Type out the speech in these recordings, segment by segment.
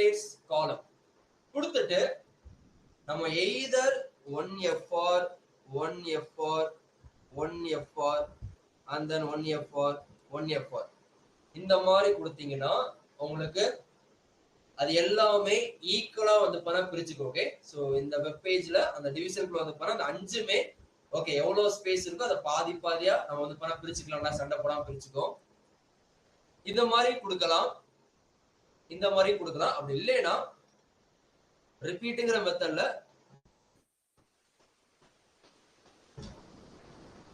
encapsulates column கொடுத்துட்டு நம்ம either 1FR 1FR 1FR and then 1FR 1FR இந்த மாதிரி கொடுத்தீங்கன்னா உங்களுக்கு அது எல்லாமே ஈக்குவலா வந்து பண்ண பிரிச்சுக்கோ. ஓகே, சோ இந்த வெப் பேஜ்ல அந்த டிவிஷனுக்குள்ள வந்து பண்ண அந்த அஞ்சுமே ஓகே எவ்வளவு ஸ்பேஸ் இருக்கோ அதை பாதி பாதியா நம்ம வந்து பண்ண பிரிச்சுக்கலாம். சண்டை போடாம பிரிச்சுக்கோ. இந்த மாதிரி கொடுக்கலாம், இந்த மாதிரி கொடுக்கலாம். அப்படி இல்லைன்னா ரிப்பீட்டுங்கிற மெத்தட்ல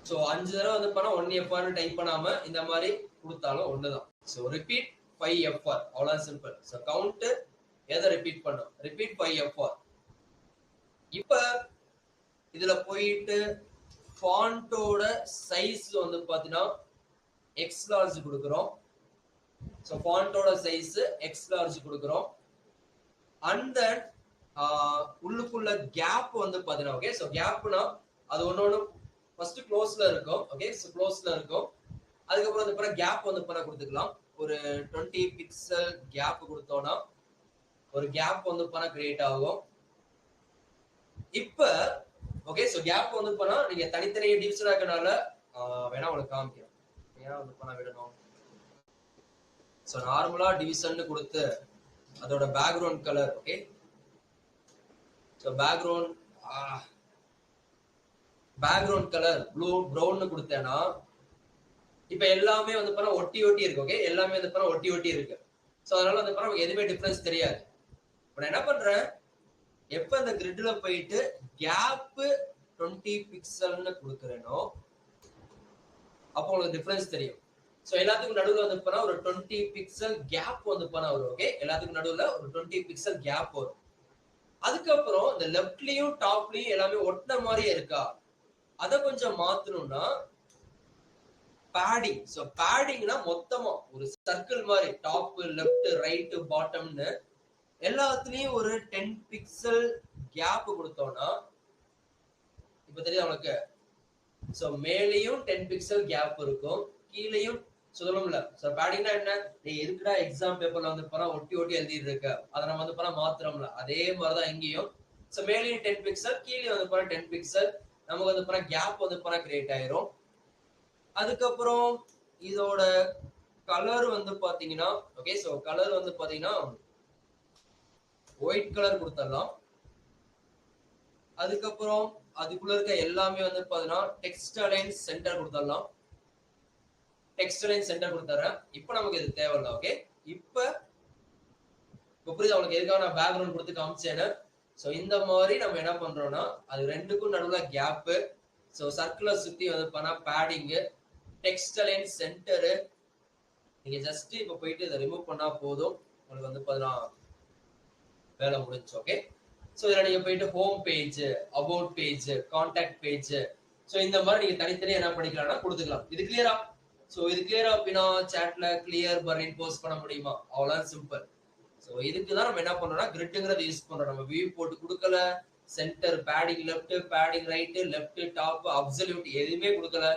சோ 5 தடவை வந்து பண்ணா 1FR டைப் பண்ணாம இந்த மாதிரி கொடுத்தாலும் ஒண்ணுதான். சோ ரிப்பீட் 5FR அவ்வளவு சிம்பிள். சோ கவுண்ட் எதை ரிப்பீட் பண்ணும், ரிப்பீட் 5FR. இப்ப இதுல போயிட்டு ஃபாண்டோட சைஸ் வந்து பாத்தீங்கன்னா எக்ஸ் லார்ஜ் கொடுக்குறோம். சோ ஃபாண்டோட சைஸ் எக்ஸ் லார்ஜ் கொடுக்குறோம். அண்ட் தென் உள்ளுக்குள்ள கேப் வந்து பாத்தீங்கன்னா ஓகே, சோ கேப்னா அது ஒன்னொன்னு ஃபர்ஸ்ட் க்ளோஸ்ல இருக்கும். ஓகே, சோ க்ளோஸ்ல இருக்கும். அதுக்கப்புறம் வந்து பாத்தீங்கன்னா கேப் வந்து பண்ண கொடுத்துக்கலாம். ஒரு 20 பிக்சல் கேப் கொடுத்தோம்னா ஒரு கேப் வந்து பண்ண கிரியேட் ஆகும். இப்ப ஓகே, சோ கேப் வந்து பண்ணா நீங்க தனித்தனியே டிவிஷன் ஆக்கனால வேணா உங்களுக்கு காமிக்கிறேன். ஏன் வந்து பண்ண விடணும். சோ நார்மலா டிவிஷன் கொடுத்து அதோட background colour okay, so background colour blue brown கொடுத்தேன்னா இப்ப எல்லாமே வந்து பண்ணா ஒட்டி ஒட்டி இருக்கு. ஓகே, எல்லாமே வந்து பண்ணா ஒட்டி ஒட்டி இருக்கு. சோ அதனால வந்து பண்ணா எதுவுமே டிஃபரன்ஸ் தெரியாது. இப்ப நான் என்ன பண்றேன், எப்ப இந்த கிரிட்ல போயிட்டு கேப் 20 பிக்சல்னு கொடுக்குறேனோ அப்போ உங்களுக்கு டிஃபரன்ஸ் தெரியும். சோ எல்லாத்துக்கும் நடுவுல வந்து பண்ணா ஒரு 20 பிக்சல் கேப் வந்து பண்ணா வரும். ஓகே, எல்லாத்துக்கும் நடுவுல ஒரு 20 பிக்சல் கேப் வரும். அதுக்கப்புறம் இந்த லெஃப்ட்லயும் டாப்லயும் எல்லாமே ஒட்டின மாதிரியே இருக்கா, அதை கொஞ்சம் மாத்தணும்னா பேடிங். சோ பேடிங்னா மொத்தமா ஒரு சர்க்கிள் மாதிரி டாப் லெஃப்ட் ரைட் பாட்டம்னு எல்லாத்துலயும் ஒரு 10 பிக்சல் கேப் கொடுத்தோம்னா இப்ப தெரியுது உங்களுக்கு. சோ மேலேயும் 10 பிக்சல் கேப் இருக்கும், கீழேயும் சொல்லணும்ல. சோ பேடிங்னா என்ன, நீ எதுக்குடா எக்ஸாம் பேப்பர்ல வந்து பண்ணா ஒட்டி ஒட்டி எழுதிட்டு இருக்க, அதை நம்ம வந்து பண்ணா மாத்திரம்ல. அதே மாதிரிதான் இங்கேயும். சோ மேலேயும் 10 பிக்சல் கீழே வந்து பண்ணா 10 பிக்சல் நமக்கு வந்து பண்ணா கேப் வந்து பண்ணா கிரியேட் ஆயிரும். அதுக்கப்புறம் இதோட கலர் வந்து பாத்தீங்கன்னா ஓகே, சோ கலர் வந்து பாத்தீங்கன்னா ஒயிட் கலர் கொடுத்துடலாம். அதுக்கப்புறம் அதுக்குள்ள இருக்க எல்லாமே வந்து பாத்தீங்கன்னா டெக்ஸ்ட் அலைன் சென்டர் கொடுத்துடலாம். டெக்ஸ்ட் அலைன் சென்டர் கொடுத்துறேன். இப்போ நமக்கு இது தேவையில்லை. ஓகே, இப்ப புரியுது உங்களுக்கு எதுக்காக நான் பேக்ரவுண்ட் கொடுத்து காமிச்சேன்னு. சோ இந்த மாதிரி நம்ம என்ன பண்றோம்னா அது ரெண்டுக்கும் நடுவுல கேப். சோ சர்க்குலர் சுத்தி வந்து பண்ணா பேடிங், டெக்ஸ்ட் அலைன் சென்டர். நீங்க ஜஸ்ட் இப்ப போயிட்டு இதை ரிமூவ் பண்ணா போதும், உங்களுக்கு வந்து பாத்தீங்கன்னா வேலை முடிஞ்சு. ஓகே, சோ இதுல நீங்க போயிட்டு home page, about page, contact page, so இந்த மாதிரி நீங்க தனித்தனியா என்ன பண்ணிக்கலாம்னா கொடுத்துக்கலாம். இது கிளியரா? சோ இது கிளியரா அப்படின்னா சாட்ல கிளியர் பர்ரின் போஸ்ட் பண்ண முடியுமா? அவ்வளவு சிம்பிள். சோ இதுக்குதான் நம்ம என்ன பண்றோம்னா கிரிட்ங்கிறத யூஸ் பண்றோம். நம்ம வியூ போட்டு கொடுக்கல, centre padding left padding right, left top absolute எதுவுமே கொடுக்கல.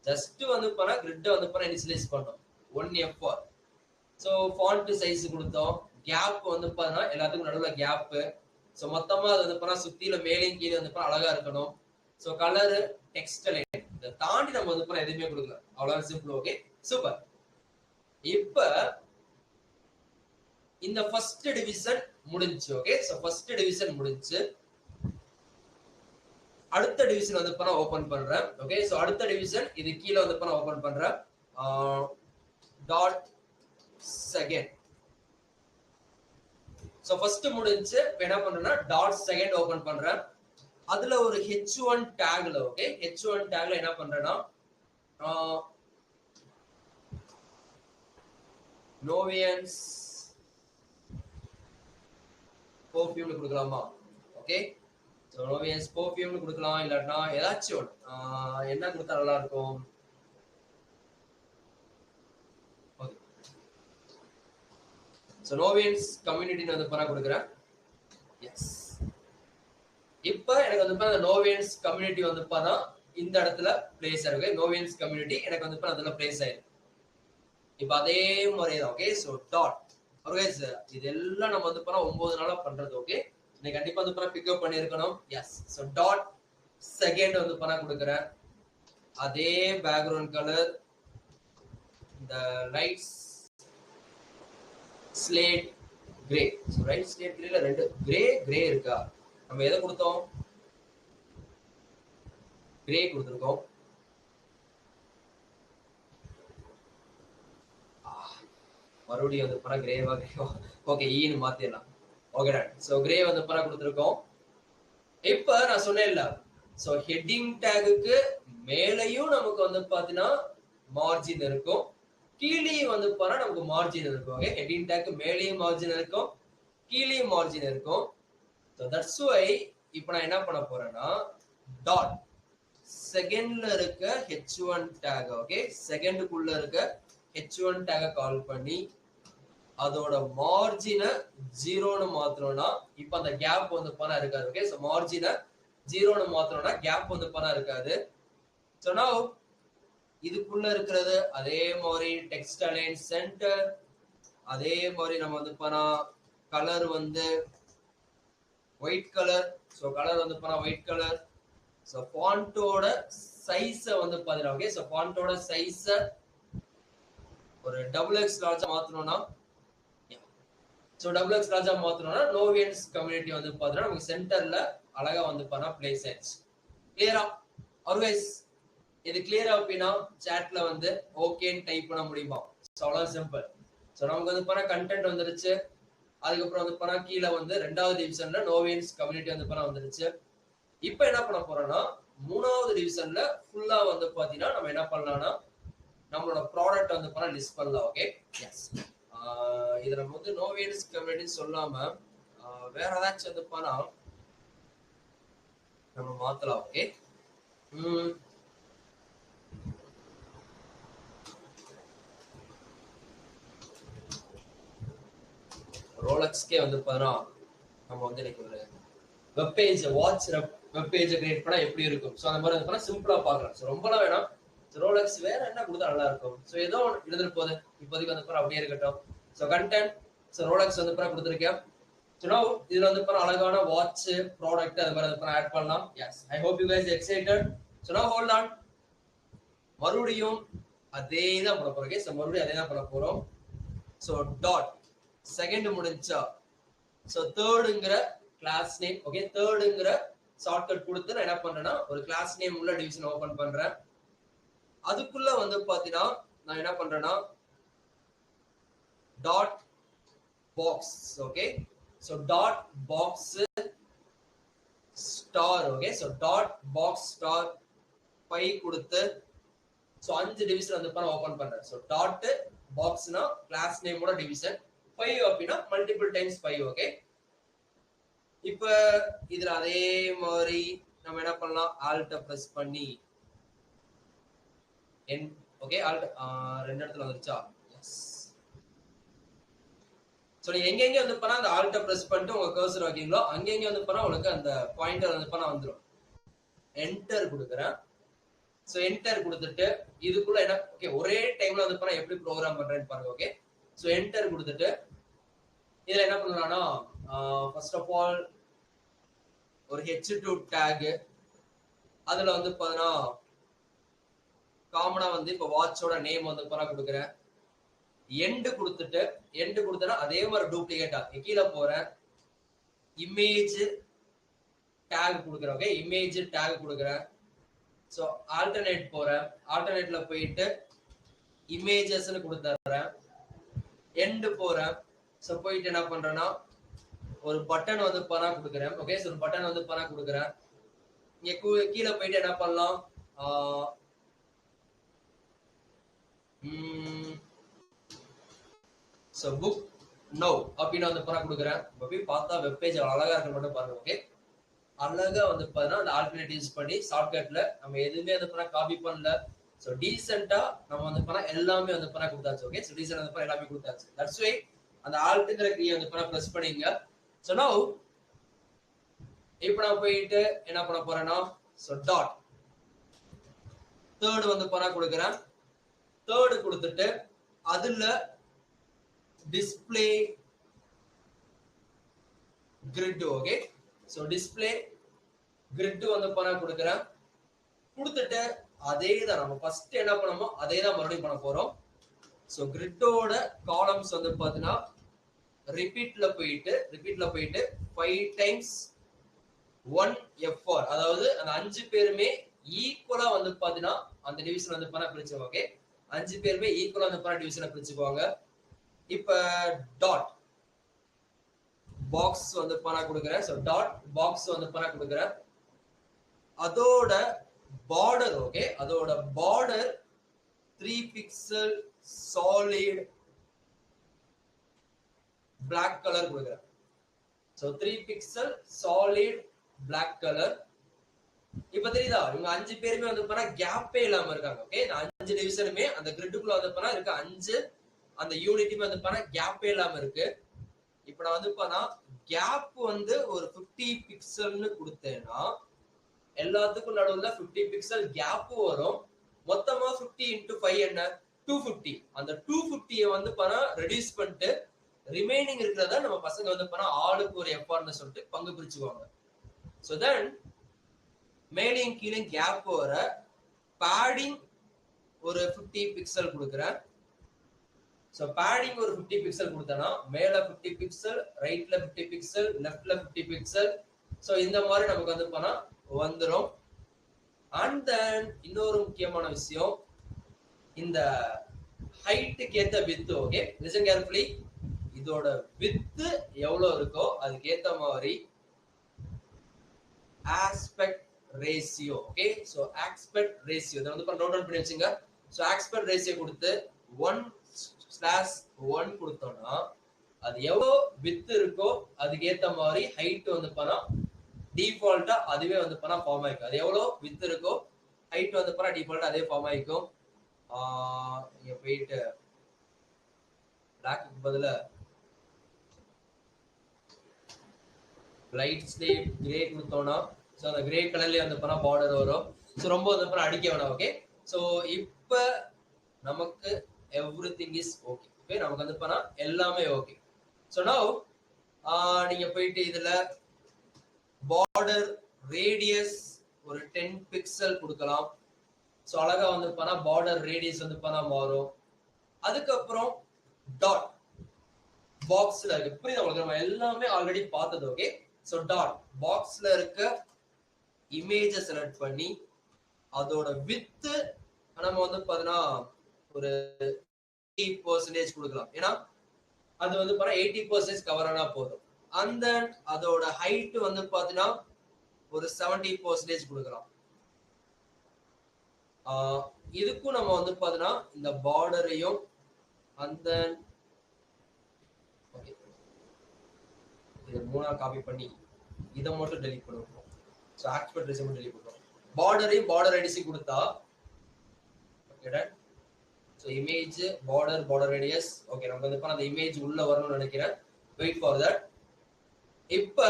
ஜஸ்ட் வந்து பண்ணா கிரிட் வந்து பண்ணா இனிஷியலைஸ் பண்ணோம் 1FR. சோ ஃபாண்ட் சைஸ் கொடுத்தோம், கேப் வந்து பாத்தீங்கன்னா எல்லாத்துக்கும் நடுவுல கேப். சோ மொத்தமா அது வந்து பண்ணா சுத்தில மேலேயும் கீழே வந்து பண்ணா அழகா இருக்கணும். சோ கலர் டெக்ஸ்ட் லைன் இதை தாண்டி நம்ம வந்து பண்ண எதுவுமே கொடுக்கல. அவ்வளவு சிம்பிள். Okay, super. இப்ப இந்த ஃபர்ஸ்ட் டிவிஷன் முடிஞ்சு. ஓகே, சோ ஃபர்ஸ்ட் டிவிஷன் முடிஞ்சு. அடுத்த டிவிஷன் வந்து பண்ண ஓபன் பண்றேன். ஓகே, சோ அடுத்த டிவிஷன் இது கீழே வந்து பண்ண ஓபன் பண்றேன். Dot second. சோ ஃபர்ஸ்ட் முடிஞ்சு என்ன பண்றேன்னா டாட் செகண்ட் ஓபன் பண்றேன். அதுல ஒரு H1 டேக்ல ஓகே, H1 டேக்ல என்ன பண்றேன்னா நோவியன்ஸ் பெர்ஃப்யூம் கொடுக்கலாமா? ஓகே, சோ நோவியன்ஸ் பெர்ஃப்யூம் கொடுக்கலாம். இல்லன்னா ஏதாச்சும் என்ன கொடுத்தா நல்லா இருக்கும்? ஓகே, சோ நோவியன்ஸ் கம்யூனிட்டி வந்து பண்ண கொடுக்குறேன். எஸ், இப்ப எனக்கு வந்து அந்த நோவியன்ஸ் கம்யூனிட்டி வந்து பார்த்தா இந்த இடத்துல பிளேஸ் ஆயிருக்கு. நோவியன்ஸ் கம்யூனிட்டி எனக்கு வந்து அதுல பிளேஸ் ஆயிருக்கு. இப்ப அதே முறை தான். ஓகே, சோ டாட் guys இதெல்லாம் நம்ம வந்து பண்ணா 9 நாளா பண்றது ஓகே நீ கண்டிப்பா வந்து பண்ணா பிக் அப் பண்ணிருக்கணும் எஸ் சோ டாட் செகண்ட் வந்து பண்ணா கொடுக்கிறேன் அதே பேக்ரவுண்ட் கலர் இந்த lights slate grey so right slate கிரேல ரெண்டு கிரே இருக்கா நம்ம எதை கொடுத்தோம் கிரே கொடுத்திருக்கோம் மறுபடியும் வந்து பண்ணா கிரேவா ஓகே ஈன்னு மாத்திடலாம் ஓகே சோ கிரே வந்து பண்ணா கொடுத்திருக்கோம் இப்ப நான் சொன்னேன்ல சோ ஹெட்டிங் டேகுக்கு மேலையும் நமக்கு வந்து பாத்தீங்கன்னா மார்ஜின் இருக்கும் கீழே வந்து பாத்தா நமக்கு மார்ஜின் இருக்கும் ஓகே ஹெட்டிங் டேக்கு மேலேயும் மார்ஜின் இருக்கும் கீழேயும் மார்ஜின் இருக்கும் சோ தட்ஸ் வை இப்போ நான் என்ன பண்ண போறேன்னா டாட் செகண்ட்ல இருக்க h1 டேக் ஓகே செகண்டுக்குள்ள இருக்க h1 டேக கால் பண்ணி அதோட மார்ஜினை 0ன்னு மாத்தணும்னா இப்போ அந்த கேப் வந்து பண்ணா இருக்காது ஓகே சோ மார்ஜினை 0ன்னு மாத்தணும்னா கேப் வந்து பண்ணா இருக்காது சோ நவ இதுக்குள்ள இருக்கிறது அதே மாதிரி டெக்ஸ்ட் அலைன் சென்டர் அதே மாதிரி நம்ம வந்து பண்ணா கலர் வந்து ஒயிட் கலர் சோ கலர் வந்து பண்ணா ஒயிட் கலர் சோ ஃபாண்டோட சைஸ வந்து பாத்தீங்கன்னா ஓகே சோ ஃபாண்டோட சைஸ ஒரு XXX லார்ஜா மாத்தணும்னா சோ XXX லார்ஜா மாத்தணும்னா நோவியன்ஸ் கம்யூனிட்டி வந்து பாத்தீங்கன்னா நமக்கு சென்டர்ல அழகா வந்து பண்ணா பிளேஸ் ஆயிடுச்சு கிளியரா ஆல்வேஸ் இது கிளியரா அப்படின்னா சாட்ல வந்து ஓகேன்னு டைப் பண்ண முடியுமா சோ அவ்வளவு சிம்பிள் சோ நமக்கு வந்து பண்ணா கண்டென்ட் வந்துருச்சு அதுக்கப்புறம் வந்து பண்ணா கீழே வந்து 2வது டிவிஷன்ல நோவியன்ஸ் கம்யூனிட்டி வந்து பண்ணா வந்துருச்சு இப்போ என்ன பண்ண போறோம்னா 3வது டிவிஷன்ல ஃபுல்லா வந்து பாத்தீங்கன்னா நம்ம என்ன பண்ணலாம்னா நம்மளோட ப்ராடக்ட் வந்து பண்ணா லிஸ்ட் பண்ணலாம் ஓகே எஸ் இது நம்ம வந்து நோவியன்ஸ் கம்யூனிட்டி சொல்லாம வேற ஏதாச்சும் வந்து பண்ணா நம்ம மாத்தலாம் ஓகே ரோலக்ஸ்க்கே வந்து பாத்தீங்கன்னா நம்ம வந்து இன்னைக்கு ஒரு web page watch web page create பண்ணா எப்படி இருக்கும் சோ அந்த மாதிரி வந்து பண்ணா சிம்பிளா பார்க்கலாம் சோ ரொம்பலாம் வேணாம் ரோலக்ஸ் வேற என்ன கொடுத்தா நல்லா இருக்கும் சோ ஏதோ எழுதுற போது இப்போதைக்கு வந்து பாரு அப்படியே இருக்கட்டும் சோ கண்டென்ட் சோ ரோலக்ஸ் வந்து பாரு கொடுத்திருக்கேன் சோ நோ இதுல வந்து பாரு அழகான வாட்ச் ப்ராடக்ட் அது மாதிரி வந்து ஆட் பண்ணலாம் yes I hope you guys excited so no hold on மறுபடியும் அதே தான் பண்ண போறோம் ஓகே சோ மறுபடியும் அதே தான் பண்ண போறோம் சோ டாட் செகண்ட் முடிஞ்சா சோ தேர்டுங்கற கிளாஸ் நேம் ஓகே தேர்டுங்கற ஷார்ட்கட் கொடுத்து நான் என்ன பண்றேன்னா ஒரு கிளாஸ் நேம் உள்ள டிவிஷன் ஓபன் பண்றேன் அதுக்குள்ள வந்து பாத்தீங்கன்னா நான் என்ன பண்றேன்னா dot box okay so dot box star okay so dot box star 5 கொடுத்து சோ 5 டிவிஷன் வந்து பண்ண ஓபன் பண்றேன் சோ டாட் பாக்ஸ்னா கிளாஸ் நேமோட டிவிஷன் 5 அப்படினா மல்டிபிள் டைம்ஸ் 5 ஓகே இப்ப இதுல அதே மாதிரி நம்ம என்ன பண்ணலாம் ஆல்ட் பிரஸ் பண்ணி ஓகே ஆல்ட் ரெண்டு இடத்துல வந்துருச்சா எஸ் சோ நீங்க எங்க வந்து பண்ணா அந்த ஆல்ட் பிரஸ் பண்ணிட்டு உங்க கர்சர் வைக்கீங்களோ அங்க வந்து பண்ணா உங்களுக்கு அந்த பாயிண்டர் வந்து பண்ணா வந்துரும் என்டர் கொடுக்கறேன் சோ என்டர் கொடுத்துட்டு இதுக்குள்ள என்ன ஓகே ஒரே டைம்ல வந்து பண்ணா எப்படி ப்ரோகிராம் பண்றேன்னு பாருங்க ஓகே சோ என்டர் கொடுத்துட்டு இதுல என்ன பண்ணலாம்னா ஃபர்ஸ்ட் ஆஃப் ஆல் ஒரு h2 டேக் அதுல வந்து பாத்தீங்கன்னா காமனா வந்து இப்ப வாட்சோட நேம் வந்து பண்ணா கொடுக்குறேன் எண்ட் கொடுத்தனா அதே மாதிரி டூப்ளிகேட்டா கீழே போறேன் இமேஜ் டேக் கொடுக்குறேன் ஓகே இமேஜ் டேக் கொடுக்குறேன் சோ ஆல்டர்னேட் போறேன் ஆல்டர்னேட்ல போயிட்டு இமேஜஸ்னு கொடுத்துறேன் எண்ட் போறேன் சோ போயிட்டு என்ன பண்றேன்னா ஒரு பட்டன் வந்து பண்ணா கொடுக்குறேன் ஓகே சோ ஒரு பட்டன் வந்து பண்ணா கொடுக்குறேன் இங்க கீழே போயிட்டு என்ன பண்ணலாம் சோ புக் நோ அப்படின்னு வந்து பண்ணா கொடுக்குறேன் போய் பார்த்தா வெப் பேஜ் அழகா இருக்கு மட்டும் பாருங்க ஓகே அழகா வந்து பாத்தீங்கன்னா அந்த ஆல்டர்னேட்டிவ்ஸ் பண்ணி ஷார்ட்கட்ல நம்ம எதுவுமே வந்து பண்ணா காப்பி பண்ணல சோ டீசென்ட்டா நம்ம வந்து பண்ணா எல்லாமே வந்து பண்ணா கொடுத்தாச்சு ஓகே சோ டீசென்ட் வந்து பண்ணா எல்லாமே கொடுத்தாச்சு தட்ஸ் வை அந்த ஆல்ட்ங்கற கீயை வந்து பண்ணா பிரஸ் பண்ணீங்க சோ நவ இப்போ நான் போயிட்டு என்ன பண்ண போறேன்னா சோ டாட் தேர்ட் வந்து பண்ணா கொடுக்குறேன் தேர்ட் கொடுத்துட்டு அதுல display grid. Okay, so display grid வந்து பண்ண கொடுக்குறேன். கொடுத்துட்டு அதே தான் நம்ம ஃபர்ஸ்ட் என்ன பண்ணோமோ அதே தான் மறுபடியும் பண்ண போறோம். சோ கிரிட்டோட காலம்ஸ் வந்து பாத்தீங்கன்னா ரிப்பீட்ல போயிட்டு 5 டைம்ஸ் 1 F4, அதாவது அந்த 5 பேருமே ஈக்குவலா வந்து பாத்தீங்கன்னா அந்த டிவிஷன் வந்து பண்ண பிரிச்சுக்கோங்க. ஓகே, 5 பேருமே ஈக்குவலா வந்து பண்ண டிவிஷனை பிரிச்சுக்குவாங்க. இப்ப டாட் பாக்ஸ் வந்து பண்ண கொடுக்குறேன். சோ டாட் பாக்ஸ் வந்து பண்ண கொடுக்குறேன். அதோட பார்டர், ஓகே, அதோட border 3 pixel solid black color கொடுக்குறேன். So 3 pixel solid black color. இப்ப தெரியுதா, இவங்க 5 பேருமே வந்து பண்ணா கேப்பே இல்லாம இருக்காங்க. ஓகே, இந்த 5 டிவிஷனுமே அந்த கிரிட்டுக்குள்ள வந்து பண்ணா இருக்க 5 அந்த யூனிட்டுமே வந்து பண்ணா கேப்பே இல்லாம இருக்கு. இப்ப நான் வந்து பண்ணா கேப் வந்து ஒரு 50 பிக்சல்னு கொடுத்தேன்னா எல்லாத்துக்கும் நடுவுல 50 பிக்சல் கேப் வரும். மொத்தமா 50 into 5 என்ன 250. அந்த 250 வந்து பண்ணா ரெடியூஸ் பண்ணிட்டு ரிமைனிங் இருக்கிறத நம்ம பசங்க வந்து பண்ணா ஆளுக்கு ஒரு எஃப்ஆர்னு சொல்லிட்டு பங்கு பிரிச்சுக்குவாங்க. சோ தென் மேலையும் கீழே கேப் வர பேடிங் ஒரு 50 பிக்சல் கொடுக்குறேன். சோ பேடிங் ஒரு 50 பிக்சல் கொடுத்தனா மேல 50 பிக்சல், ரைட்ல 50 பிக்சல், லெஃப்ட்ல 50 பிக்சல். சோ இந்த மாதிரி நமக்கு வந்து பண்ணா வந்துரும். அண்ட் தென் இன்னொரு முக்கியமான விஷயம், இந்த ஹைட்டுக்கு ஏத்த வித். Okay, listen carefully. இதோட வித் எவ்வளவு இருக்கோ அதுக்கு ஏத்த மாதிரி aspect ratio. Okay, so aspect ratio இத வந்து நோட் டவுன் பண்ணி வச்சுங்க. சோ ஆஸ்பெக்ட் ரேஷியோ கொடுத்து 1/1 கொடுத்தோம்னா அது எவ்வளவு வித் இருக்கோ அதுக்கு ஏத்த மாதிரி ஹைட் வந்து பண்ணா டிஃபால்ட்டா அதுவே வந்து பண்ணா ஃபார்ம் ஆயிக்கும். அது எவ்வளவு வித் இருக்கோ ஹைட் வந்து பண்ணா டிஃபால்ட்டா அதே ஃபார்ம் ஆயிக்கும். இங்க போயிட்டு பிளாக்கு பதிலா லைட் ஸ்லேட் கிரே கொடுத்தோம்னா சோ அந்த கிரே கலர்லயே வந்து பண்ணா பார்டர் வரும். சோ ரொம்ப வந்து பண்ணா அடிக்க வேணாம். ஓகே, சோ இப்ப நமக்கு எவ்ரிதிங் இஸ் ஓகே. ஓகே, நமக்கு வந்து பண்ணா எல்லாமே ஓகே. சோ நவ நீங்க போயிட்டு இதுல பார்டர் ரேடியஸ் ஒரு 10 பிக்சல் கொடுக்கலாம். சோ அழகா வந்து பண்ணா பார்டர் ரேடியஸ் வந்து பண்ணா மாறும். அதுக்கப்புறம் டாட் பாக்ஸ்ல இருக்கு. புரியுதா உங்களுக்கு? நம்ம எல்லாமே ஆல்ரெடி பார்த்தது. ஓகே, சோ டாட் பாக்ஸ்ல இருக்க இமேஜ செலக்ட் பண்ணி அதோட வித் நம்ம வந்து பாத்தீங்கன்னா ஒரு 80% கொடுக்கலாம். ஏன்னா அது வந்து பாத்தா 80% கவர் ஆனா போதும். அந்த அதோட ஹைட் வந்து பாத்தீங்கன்னா ஒரு 70% கொடுக்கலாம். இதுக்கும் நம்ம வந்து பாத்தீங்கன்னா இந்த பார்டரையும் அந்த ஓகே இத மூணா காப்பி பண்ணி இத மட்டும் டெலீட் பண்ணுவோம். சோ ஆஸ்பெக்ட் ரேஷியோ மட்டும் டெலீட் பண்ணுவோம். பார்டரையும் பார்டர் ரேடியஸ் கொடுத்தா okay done. So image border radius. Okay, நமக்கு வந்து அந்த இமேஜ் உள்ள வரணும்னு நினைக்கிறேன். Wait for that. இப்ப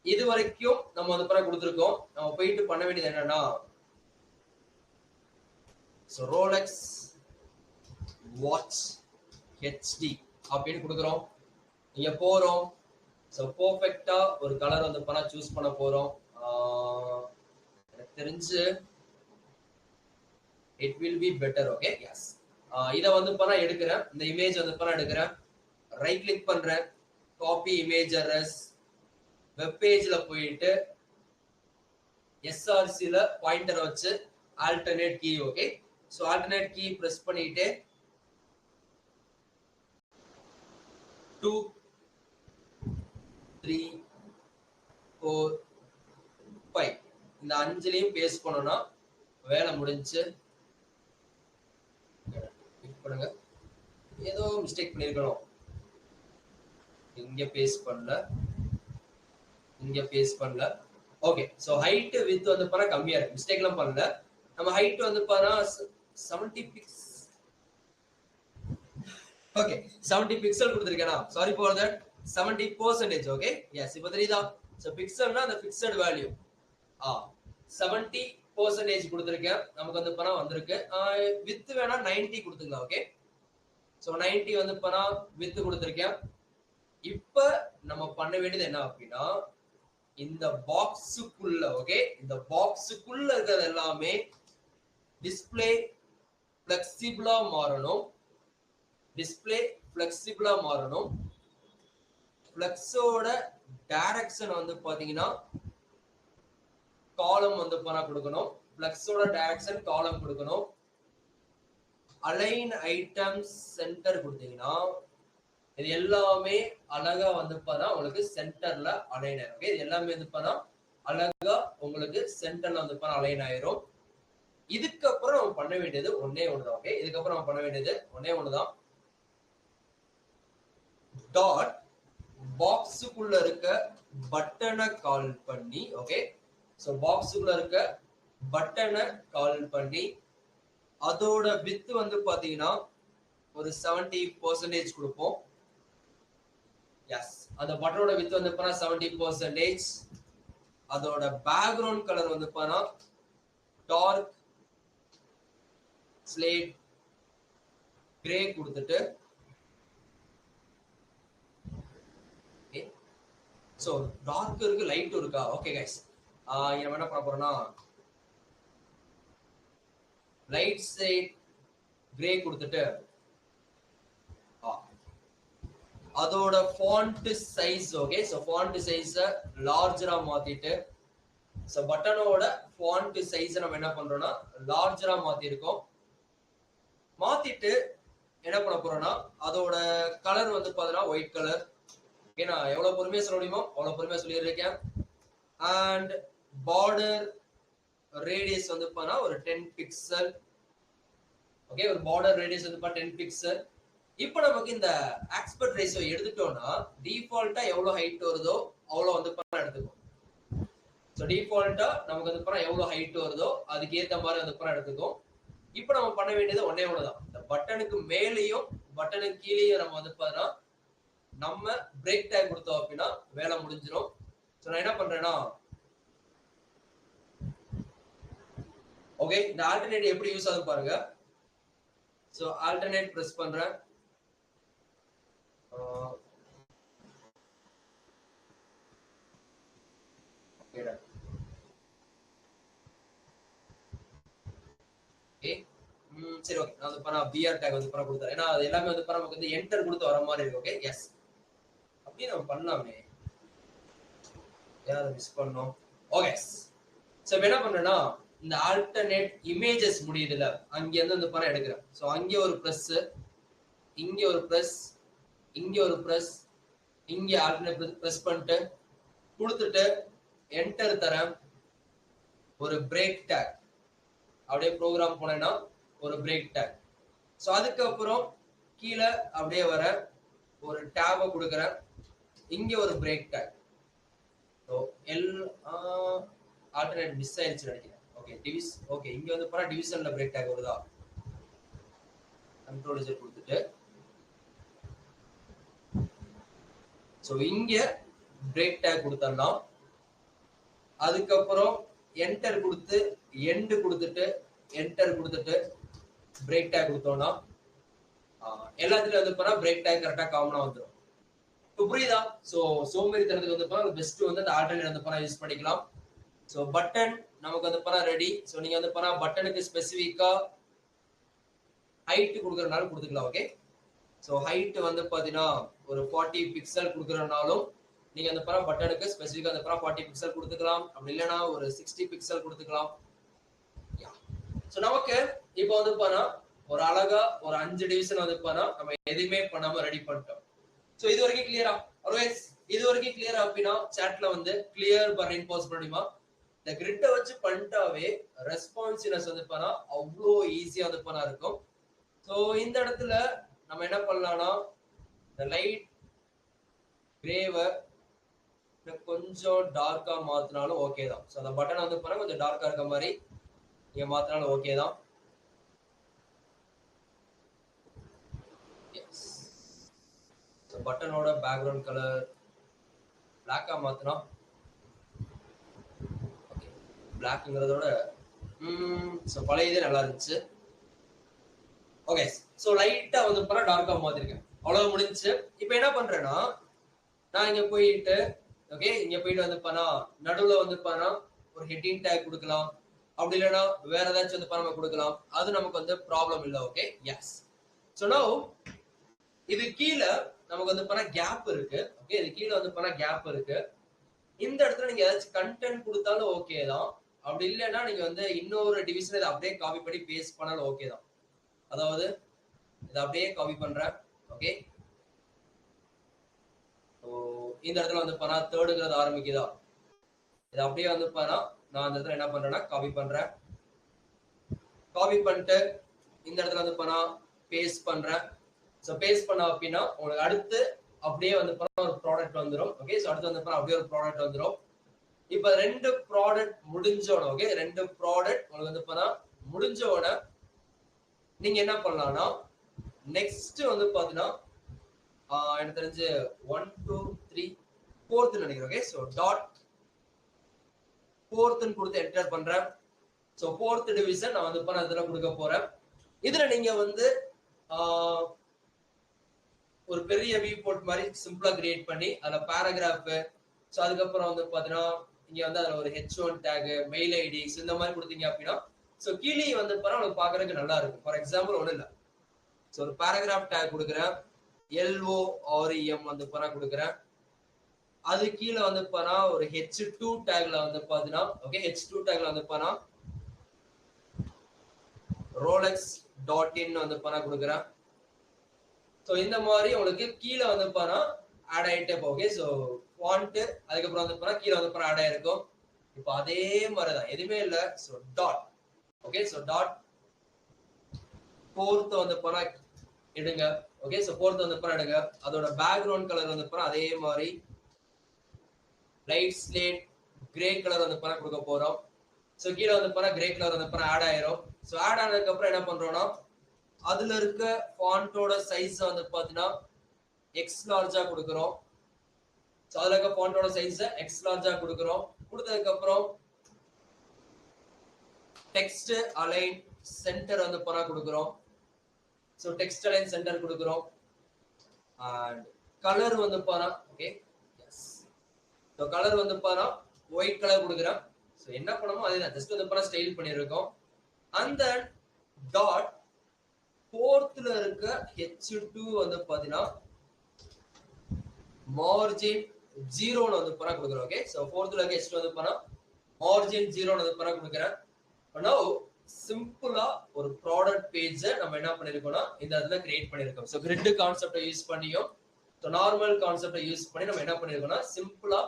இது வரைக்கும் நம்ம வந்து பண்ண கொடுத்திருக்கோம். நம்ம போயிட்டு பண்ண வேண்டியது என்னன்னா சோ ரோலெக்ஸ் வாட்ச் HD அப்படின்னு கொடுக்குறோம். இங்க போறோம். சோ பெர்ஃபெக்ட்டா ஒரு கலர் வந்து பண்ண சூஸ் பண்ண போறோம். எனக்கு தெரிஞ்சு it will be better. okay, yes. இத வந்து பண்ண எடுக்கிறேன். இந்த இமேஜ் வந்து பண்ண எடுக்கிறேன். ரைட் கிளிக் பண்றேன். காப்பி இமேஜ் as வெப் பேஜ்ல போயிட்டு SRC ல பாயிண்டர் வச்சு alternate key. Okay, so alternate key press பண்ணிட்டு 2 3 4 5 இந்த அஞ்சுலயும் பேஸ்ட் பண்ணோம்னா வேலை முடிஞ்சு. பண்ணுங்க. ஏதோ மிஸ்டேக் பண்ணிருக்கணும். இங்க பேஸ்ட் பண்ணல. ஓகே, சோ ஹைட் வித் வந்து பாத்தா கம்மியா இருக்கு. மிஸ்டேக்லாம் பண்ணல. நம்ம ஹைட் வந்து பாத்தா 70 பிக்ஸ். ஓகே, 70 பிக்சல் கொடுத்திருக்கேனா? Sorry for that. 70%. Okay, yes. இப்போ தெரியுதா? சோ பிக்சல்னா அந்த ஃபிக்ஸட் வேல்யூ. 70% கொடுத்திருக்கேன். நமக்கு வந்து பணம் வந்திருக்கு. வித் வேணா 90 கொடுத்துக்கலாம். ஓகே, ஸோ 90 வந்து பண்ணா வித்து கொடுத்துருக்கேன். இப்ப நம்ம பண்ண வேண்டியது என்ன அப்படின்னா, இந்த பாக்ஸுக்குள்ள ஓகே, இந்த பாக்ஸுக்குள்ள இருக்கிறது எல்லாமே டிஸ்பிளே பிளெக்சிபிளா மாறணும். டிஸ்பிளே பிளெக்சிபிளா மாறணும். ஃப்ளெக்ஸோட டைரக்ஷன் வந்து பாத்தீங்கன்னா காலம் வந்து பண்ண கொடுக்கணும். ஃப்ளெக்ஸோட டைரக்ஷன் காலம் கொடுக்கணும். அலைன் ஐட்டம்ஸ் சென்டர் கொடுத்தீங்கன்னா இது எல்லாமே அழகா வந்து பார்த்தா உங்களுக்கு சென்டர்ல அலைன் ஆயிரும். இது எல்லாமே வந்து பார்த்தா அழகா உங்களுக்கு சென்டர்ல வந்து பார்த்தா அலைன் ஆயிரும். இதுக்கப்புறம் நம்ம பண்ண வேண்டியது ஒன்னே ஒண்ணுதான். ஓகே, இதுக்கப்புறம் நம்ம பண்ண வேண்டியது ஒன்னே ஒண்ணுதான். டாட் பாக்ஸுக்குள்ள இருக்க பட்டனை கால் பண்ணி ஓகே, சோ பாக்ஸுக்குள்ள இருக்க பட்டனை கால் பண்ணி அதோட வித் வந்து பாத்தீங்கன்னா ஒரு 70% கொடுப்போம். எஸ், அந்த பட்டனோட வித் வந்து பார்த்தா 70%. அதோட பேக்ரவுண்ட் கலர் வந்து பார்த்தா டார்க் ஸ்லேட் கிரே கொடுத்துட்டு சோ டார்க் இருக்கு லைட் இருக்கா. ஓகே கைஸ், நம்ம என்ன பண்ண போறோம்னா லைட் ஷேட் கிரே கொடுத்துட்டு அதோட font size okay, so font சைஸ லார்ஜரா மாத்திட்டு சோ பட்டனோட ஃபாண்ட் சைஸ் நம்ம என்ன பண்றோம்னா லார்ஜரா மாத்திருக்கோம். மாத்திட்டு என்ன பண்ண போறோம்னா அதோட கலர் வந்து பாத்தீங்கன்னா ஒயிட் கலர். ஓகே, நான் எவ்வளவு பொறுமையா சொல்ல முடியுமோ அவ்வளவு பொறுமையா சொல்லியிருக்கேன். அண்ட் பார்டர் ரேடியஸ் வந்து பாத்தீங்கன்னா ஒரு 10 பிக்சல். ஓகே, ஒரு பார்டர் ரேடியஸ் வந்து 10 பிக்சல். இப்போ நமக்கு இந்த ஆஸ்பெக்ட் ரேஷியோ எடுத்துட்டோம்னா டிஃபால்ட்டா எவ்வளவு ஹைட் வருதோ அவ்வளவு வந்து பாத்தீங்கன்னா எடுத்துக்கும். சோ டிஃபால்ட்டா நமக்கு வந்து பாத்தீங்கன்னா எவ்வளவு ஹைட் வருதோ அதுக்கு ஏத்த மாதிரி வந்து பாத்தீங்கன்னா எடுத்துக்கும். இப்போ நம்ம பண்ண வேண்டியது ஒன்னே ஒண்ணுதான். இந்த பட்டனுக்கு மேலேயும் பட்டனுக்கு கீழேயும் நம்ம வந்து பாத்தீங்கன்னா நம்ம பிரேக் டேக் கொடுத்தோம் அப்படின்னா வேலை முடிஞ்சிடும். சோ நான் என்ன பண்றேன்னா ஓகே, இந்த ஆல்டர்னேட் எப்படி யூஸ் ஆகுது பாருங்க. சோ ஆல்டர்னேட் பிரஸ் பண்றேன். சரி ஓகே, நான் வந்து பண்ண பிஆர் டேக் வந்து பண்ண கொடுத்தேன். ஏன்னா அது எல்லாமே வந்து நமக்கு வந்து என்டர் கொடுத்து வர மாதிரி இருக்கு. ஓகே, எஸ் அப்படியே நம்ம பண்ணலாமே, ஏன் அதை மிஸ் பண்ணோம். ஓகே, சோ என்ன பண்றேன்னா இந்த ஆல்டர்னேட் இமேஜஸ் முடியுதுல அங்க இருந்து வந்து படம் எடுக்கிறேன். சோ அங்க ஒரு பிரஸ், இங்க ஒரு பிரஸ், இங்க ஒரு பிரஸ், இங்க ஆல்டர்னேட் பிரஸ் பண்ணிட்டு கொடுத்துட்டு என்டர் தரேன். ஒரு பிரேக் டேக் அப்படியே ப்ரோக்ராம் போனேன்னா ஒரு பிரேக் டேக். சோ அதுக்கப்புறம் கீழே அப்படியே வர ஒரு டேபை கொடுக்குறேன். இங்க ஒரு break take. So alternate miss ஆயிடுச்சு நினைக்கிறேன். ஓகே டிவிஸ், ஓகே இங்க வந்து போனா டிவிஷன்ல பிரேக் டேக் வருதா, கண்ட்ரோல் இசட் கொடுத்துட்டு ஸோ இங்க பிரேக் டேக் கொடுத்தரலாம். அதுக்கப்புறம் என்டர் கொடுத்து எண்ட் கொடுத்துட்டு என்டர் கொடுத்துட்டு பிரேக் டேக் கொடுத்தோம்னா எல்லாத்துலயும் வந்து போனா பிரேக் டேக் கரெக்டா காமனா வந்துடும். இப்போ புரியுதா? சோ சோம்பேறித்தனத்துக்கு வந்து போனா பெஸ்ட் வந்து அந்த ஆல்டர்னேட் வந்து போனா யூஸ் பண்ணிக்கலாம். சோ பட்டன் நமக்கு வந்து போனா ரெடி. சோ நீங்க வந்து போனா பட்டனுக்கு ஸ்பெசிஃபிக்கா ஹைட் கொடுக்கறனாலும் கொடுத்துக்கலாம். ஓகே, சோ ஹைட் வந்து பாத்தீங்கன்னா ஒரு 40 பிக்சல் கொடுக்கறனாலும் நீங்க அந்த படம் பட்டனுக்கு ஸ்பெசிஃபிக்கா அந்த படம் 40 பிக்சல் கொடுத்துக்கலாம். அப்படி இல்லைன்னா ஒரு 60 பிக்சல் கொடுத்துக்கலாம். சோ நமக்கு இப்போ வந்து பாத்தீங்கன்னா ஒரு அழகா ஒரு 5 டிவிஷன் வந்து பாத்தீங்கன்னா நம்ம எதுவுமே பண்ணாம ரெடி பண்ணிட்டோம். சோ இது வரைக்கும் கிளியரா? ஆல்வேஸ் இது வரைக்கும் கிளியரா அப்படின்னா சாட்ல வந்து கிளியர் பர்ன் போஸ்ட் பண்ணிடுமா. இந்த கிரிட்டை வச்சு பண்ணிட்டாவே ரெஸ்பான்சிவ்னஸ் வந்து பாத்தீங்கன்னா அவ்வளோ ஈஸியா வந்து பண்ணா இருக்கும். சோ இந்த இடத்துல நம்ம என்ன பண்ணலாம்னா இந்த லைட் கிரேவை கொஞ்சம் டார்க்கா மாத்தினாலும் ஓகே தான். சோ அந்த பட்டன் வந்து பாருங்க கொஞ்சம் டார்க்கா இருக்க மாதிரி நீங்க மாத்தினாலும் ஓகே தான். சோ பட்டனோட பேக்ரவுண்ட் கலர் பிளாக்கா மாத்தினா ஓகே, பிளாக்ங்கிறதோட சோ பழையதே நல்லா இருந்துச்சு. ஓகே, சோ லைட்டா வந்து பண்ண டார்க்கா மாத்திருக்கேன். அவ்வளவு முடிஞ்சு. இப்போ என்ன பண்றேன்னா நான் இங்க போயிட்டு ஓகே இங்க போயிட்டு வந்து பண்ணா நடுவுல வந்து பண்ணா ஒரு ஹெட்டிங் டேக் கொடுக்கலாம். அப்படி இல்லைன்னா வேற ஏதாச்சும் வந்து நம்ம கொடுக்கலாம். அது நமக்கு வந்து ப்ராப்ளம் இல்லை. Okay yes. சோ நவ இது கீழே நமக்கு வந்து பண்ண கேப் இருக்கு. ஓகே இது கீழே வந்து பண்ண கேப் இருக்கு. இந்த இடத்துல நீங்க ஏதாச்சும் கண்டென்ட் கொடுத்தாலும் ஓகே தான். அப்படி இல்லைன்னா நீங்க வந்து இன்னொரு டிவிஷன் இதை அப்படியே காப்பி பண்ணி பேஸ்ட் பண்ணாலும் ஓகே தான். அதாவது இதை அப்படியே காப்பி பண்றேன். ஓகே இந்த இடத்துல வந்து பண்ணா தேர்டுங்கிறது ஆரம்பிக்குதா. இது அப்படியே வந்து பண்ணா நான் அந்த இடத்துல என்ன பண்றேன்னா காப்பி பண்றேன். காப்பி பண்ணிட்டு இந்த இடத்துல வந்து பண்ணா பேஸ்ட் பண்றேன். ஸோ பேஸ்ட் பண்ண அப்படின்னா உங்களுக்கு அடுத்து அப்படியே வந்து ஒரு ப்ராடக்ட் வந்துடும். ஓகே ஸோ அடுத்து வந்து அப்படியே ஒரு ப்ராடக்ட் வந்துடும். இப்ப 2 ப்ராடக்ட் முடிஞ்சோட ஓகே 2 ப்ராடக்ட் உங்களுக்கு வந்து பண்ணா முடிஞ்சோட நீங்க என்ன பண்ணலாம்னா நெக்ஸ்ட் வந்து பாத்தீங்கன்னா எனக்கு தெரிஞ்சு 1 2 3 4th நினைக்கிறேன். ஓகே ஸோ டாட் 4th கொடுத்து என்டர் பண்றேன். ஸோ 4th டிவிஷன் நான் வந்து பண்ண இதுல கொடுக்க போறேன். இதுல நீங்க வந்து ஒரு பெரிய வியூ போர்ட் மாதிரி சிம்பிளா கிரியேட் பண்ணி அதுல பேராகிராஃப் ஸோ அதுக்கப்புறம் வந்து பாத்தீங்கன்னா இங்க வந்து அதுல ஒரு H1 டேக் மெயில் ஐடி இந்த மாதிரி கொடுத்தீங்க அப்படின்னா ஸோ கீழே வந்து உங்களுக்கு பாக்குறதுக்கு நல்லா இருக்கும். ஃபார் எக்ஸாம்பிள் ஒண்ணு இல்லை ஸோ ஒரு பேராகிராஃப் டேக் கொடுக்குறேன். LOREM வந்து கொடுக்குறேன். அது கீழே வந்து ஒரு H2 டேக்ல வந்து பாத்தீங்கன்னா ஓகே H2 டேக்ல வந்து rolex.in வந்து கொடுக்குறேன். ஸோ இந்த மாதிரி உங்களுக்கு கீழே வந்து ஆட் ஆயிட்டே போகே. ஸோ ஃபாண்ட் அதுக்கப்புறம் வந்து கீழே வந்து ஆட் ஆயிருக்கும். இப்போ அதே மாதிரிதான் எதுவுமே இல்லை. So dot okay so dot 4th வந்து எடுங்க. ஓகே ஸோ 4th வந்து எடுங்க. அதோட பேக்ரவுண்ட் கலர் வந்து அதே மாதிரி லைட் ஸ்லேட் கிரே கலர் வந்து கொடுக்க போறோம். ஸோ கீழே வந்து கிரே கலர் வந்து ஆட் ஆயிரும். ஸோ ஆட் ஆனதுக்கு அப்புறம் என்ன பண்றோம்னா அதுல இருக்க ஃபாண்டோட சைஸ் வந்து பாத்தீங்கன்னா எக்ஸ் லார்ஜா கொடுக்குறோம். ஸோ அதுல இருக்க ஃபாண்டோட சைஸ் எக்ஸ் லார்ஜா கொடுக்குறோம். கொடுத்ததுக்கு அப்புறம் டெக்ஸ்ட் அலைன் சென்டர் வந்து கொடுக்குறோம். ஸோ டெக்ஸ்ட் அலைன் சென்டர் கொடுக்குறோம். அண்ட் கலர் வந்து ஓகே எஸ். ஸோ கலர் வந்து ஒயிட் கலர் கொடுக்குறேன். ஸோ என்ன பண்ணணுமோ அதே தான் ஜஸ்ட் வந்து ஸ்டைல் பண்ணியிருக்கோம். அந்த டாட் 4th இருக்க H2 வந்து பாத்தீங்கன்னா மார்ஜின் 0 வந்து கொடுக்குறோம். ஓகே சோ 4th இருக்க H2 வந்து மார்ஜின் 0 வந்து கொடுக்குறேன். now சிம்பிளா ஒரு ப்ராடக்ட் பேஜ் நம்ம என்ன பண்ணிருக்கோம்னா இந்த இடத்துல கிரியேட் பண்ணிருக்கோம். சோ கிரிட் கான்செப்டை யூஸ் பண்ணியும் சோ நார்மல் கான்செப்டை யூஸ் பண்ணி நம்ம என்ன பண்ணிருக்கோம்னா சிம்பிளா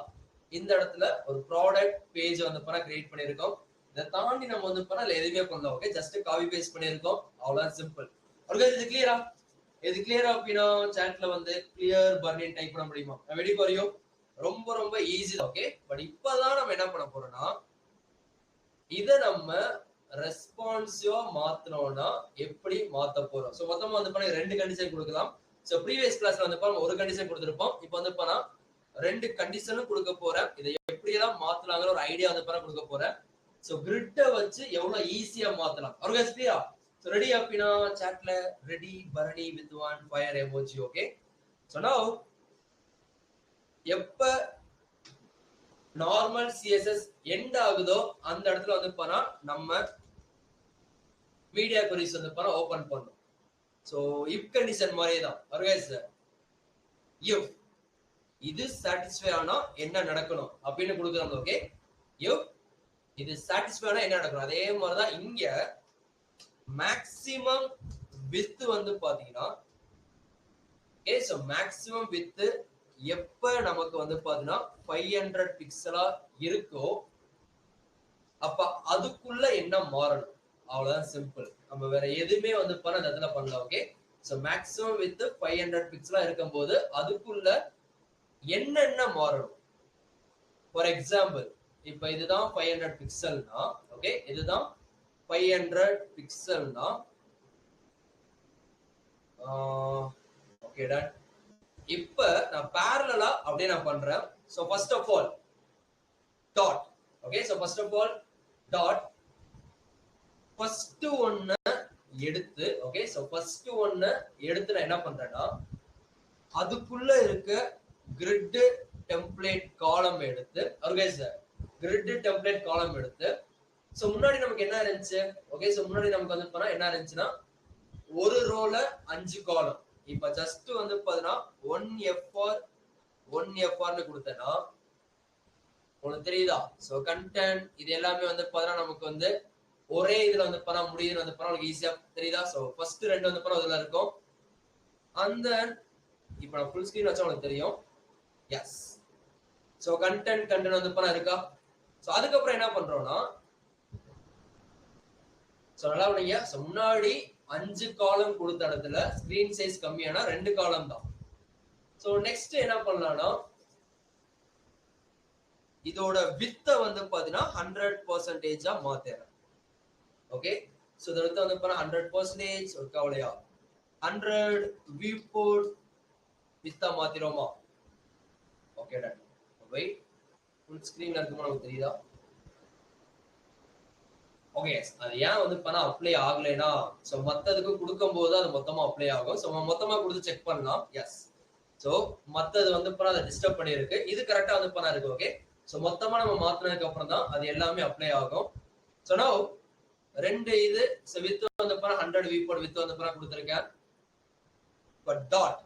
இந்த இடத்துல ஒரு ப்ராடக்ட் பேஜ் வந்து கிரியேட் பண்ணிருக்கோம். இதை தாண்டி நம்ம வந்து எதுவுமே பண்ணலாம். ஓகே ஜஸ்ட் காப்பி பேஸ்ட் பண்ணிருக்கோம். அவ்வளவுதான் சிம்பிள். இது கிளியரா? இது கிளியரா அப்படின்னா சாட்ல வந்து கிளியர் பர்னின் டைப் பண்ண முடியுமா? Ready for you. ரொம்ப ரொம்ப ஈஸி. ஓகே பட் இப்பதான் நம்ம என்ன பண்ண போறோம்னா இத நம்ம ரெஸ்பான்சிவா மாத்தணும்னா எப்படி மாத்த போறோம். சோ மொத்தமா வந்து ரெண்டு கண்டிஷன் கொடுக்கலாம். சோ ப்ரீவியஸ் கிளாஸ்ல வந்து ஒரு கண்டிஷன் கொடுத்திருப்போம். இப்போ வந்து ரெண்டு கண்டிஷனும் கொடுக்க போறேன். இதை எப்படி எல்லாம் மாத்தலாங்கிற ஒரு ஐடியா வந்து கொடுக்க போறேன். சோ கிரிட்ட வச்சு எவ்வளவு ஈஸியா மாத்தலாம். ஆர்கனைஸ் கிளியரா? So ready அப்படினா chatல ready Bharani with one fire emoji. okay so now எப்ப normal css end ஆகுதோ அந்த இடத்துல வந்து நம்ம media queries வந்து ஓபன் பண்ணனும். so if condition மாதிரியே தான். otherwise if இது satisfy ஆனா என்ன நடக்கணும் அப்படினு கொடுக்கறோம். ஓகே if இது satisfy ஆனா என்ன நடக்கணும் அதே மாதிரி தான் இங்க மேக்ஸிமம் வித் வந்து பாத்தீங்கன்னா ஓகே சோ மேக்ஸிமம் வித் எப்ப நமக்கு வந்து பாத்தீங்கன்னா 500 பிக்சலா இருக்கோ அப்ப அதுக்குள்ள என்ன மாறணும் அவ்வளவுதான் சிம்பிள். நம்ம வேற எதுவுமே வந்து அந்த இடத்துல பண்ணலாம். ஓகே சோ மேக்ஸிமம் வித் 500 பிக்சலா இருக்கும்போது அதுக்குள்ள என்னென்ன மாறணும். ஃபார் எக்ஸாம்பிள் இப்ப இதுதான் 500 பிக்சல்னா ஓகே இதுதான் 500 பிக்சல்னா ஓகே டன். இப்ப நான் parallel அப்படியே நான் பண்றேன். So first of all dot okay so first of all dot first ஒன்னு எடுத்து ஓகே சோ ஃபர்ஸ்ட் ஒன்னு எடுத்து நான் என்ன பண்றேன்னா அதுக்குள்ள இருக்க கிரிட் டெம்ப்ளேட் காலம் எடுத்து ஆர்கனைஸ் கிரிட் டெம்ப்ளேட் காலம் எடுத்து சோ முன்னாடி நமக்கு என்ன இருந்துச்சு ஓகே சோ முன்னாடி நமக்கு வந்து பண்ணா என்ன இருந்துச்சுன்னா ஒரு ரோல 5 காலம் இப்ப ஜஸ்ட் வந்து பாத்தீங்கன்னா 1 FR னு கொடுத்தேன்னா உங்களுக்கு தெரியுதா சோ கண்டென்ட் இது எல்லாமே வந்து பாத்தீங்கன்னா நமக்கு வந்து ஒரே இதுல வந்து பண்ண முடியுது வந்து பண்ண உங்களுக்கு ஈஸியா தெரியுதா சோ ஃபர்ஸ்ட் ரெண்டு வந்து பண்ண அதுல இருக்கும் அந்த இப்போ நான் ஃபுல் ஸ்கிரீன் வச்சா உங்களுக்கு தெரியும் எஸ் சோ கண்டென்ட் வந்து பண்ண இருக்கா சோ அதுக்கப்புறம் என்ன பண்றோம்னா சோ நல்லா நீங்க சோ முன்னாடி 5 காலம் கொடுத்த இடத்துல ஸ்கிரீன் சைஸ் கம்மியானா 2 காலம் தான் சோ நெக்ஸ்ட் என்ன பண்ணலாம்னா இதோட வித்த வந்து பாத்தீங்கன்னா 100% மாத்தறேன் ஓகே சோ இதோட வித்த வந்து பாத்தீங்கன்னா 100% ஒரு கவலையா 100 வியூ போர்ட் வித்த மாத்திரோமா ஓகே டன் வெயிட் ஃபுல் ஸ்கிரீன்ல இருக்குமா உங்களுக்கு தெரியுதா ஓகே அது ஏன் வந்து பண்ணா அப்ளை ஆகலைன்னா சோ மத்ததுக்கு கொடுக்கும்போது அது மொத்தமா அப்ளை ஆகும் சோ மொத்தமா கொடுத்து செக் பண்ணலாம் எஸ் சோ மத்தது வந்து பண்ணா அதை டிஸ்டர்ப் பண்ணிருக்கு இது கரெக்டா வந்து பண்ணா இருக்கு ஓகே சோ மொத்தமா நம்ம மாத்தினதுக்கு அப்புறம் தான் அது எல்லாமே அப்ளை ஆகும் சோ நோ ரெண்டு இது சோ வித் வந்து பண்ணா 100 வியூ போர்ட் வித் வந்து பண்ணா கொடுத்திருக்கேன் but dot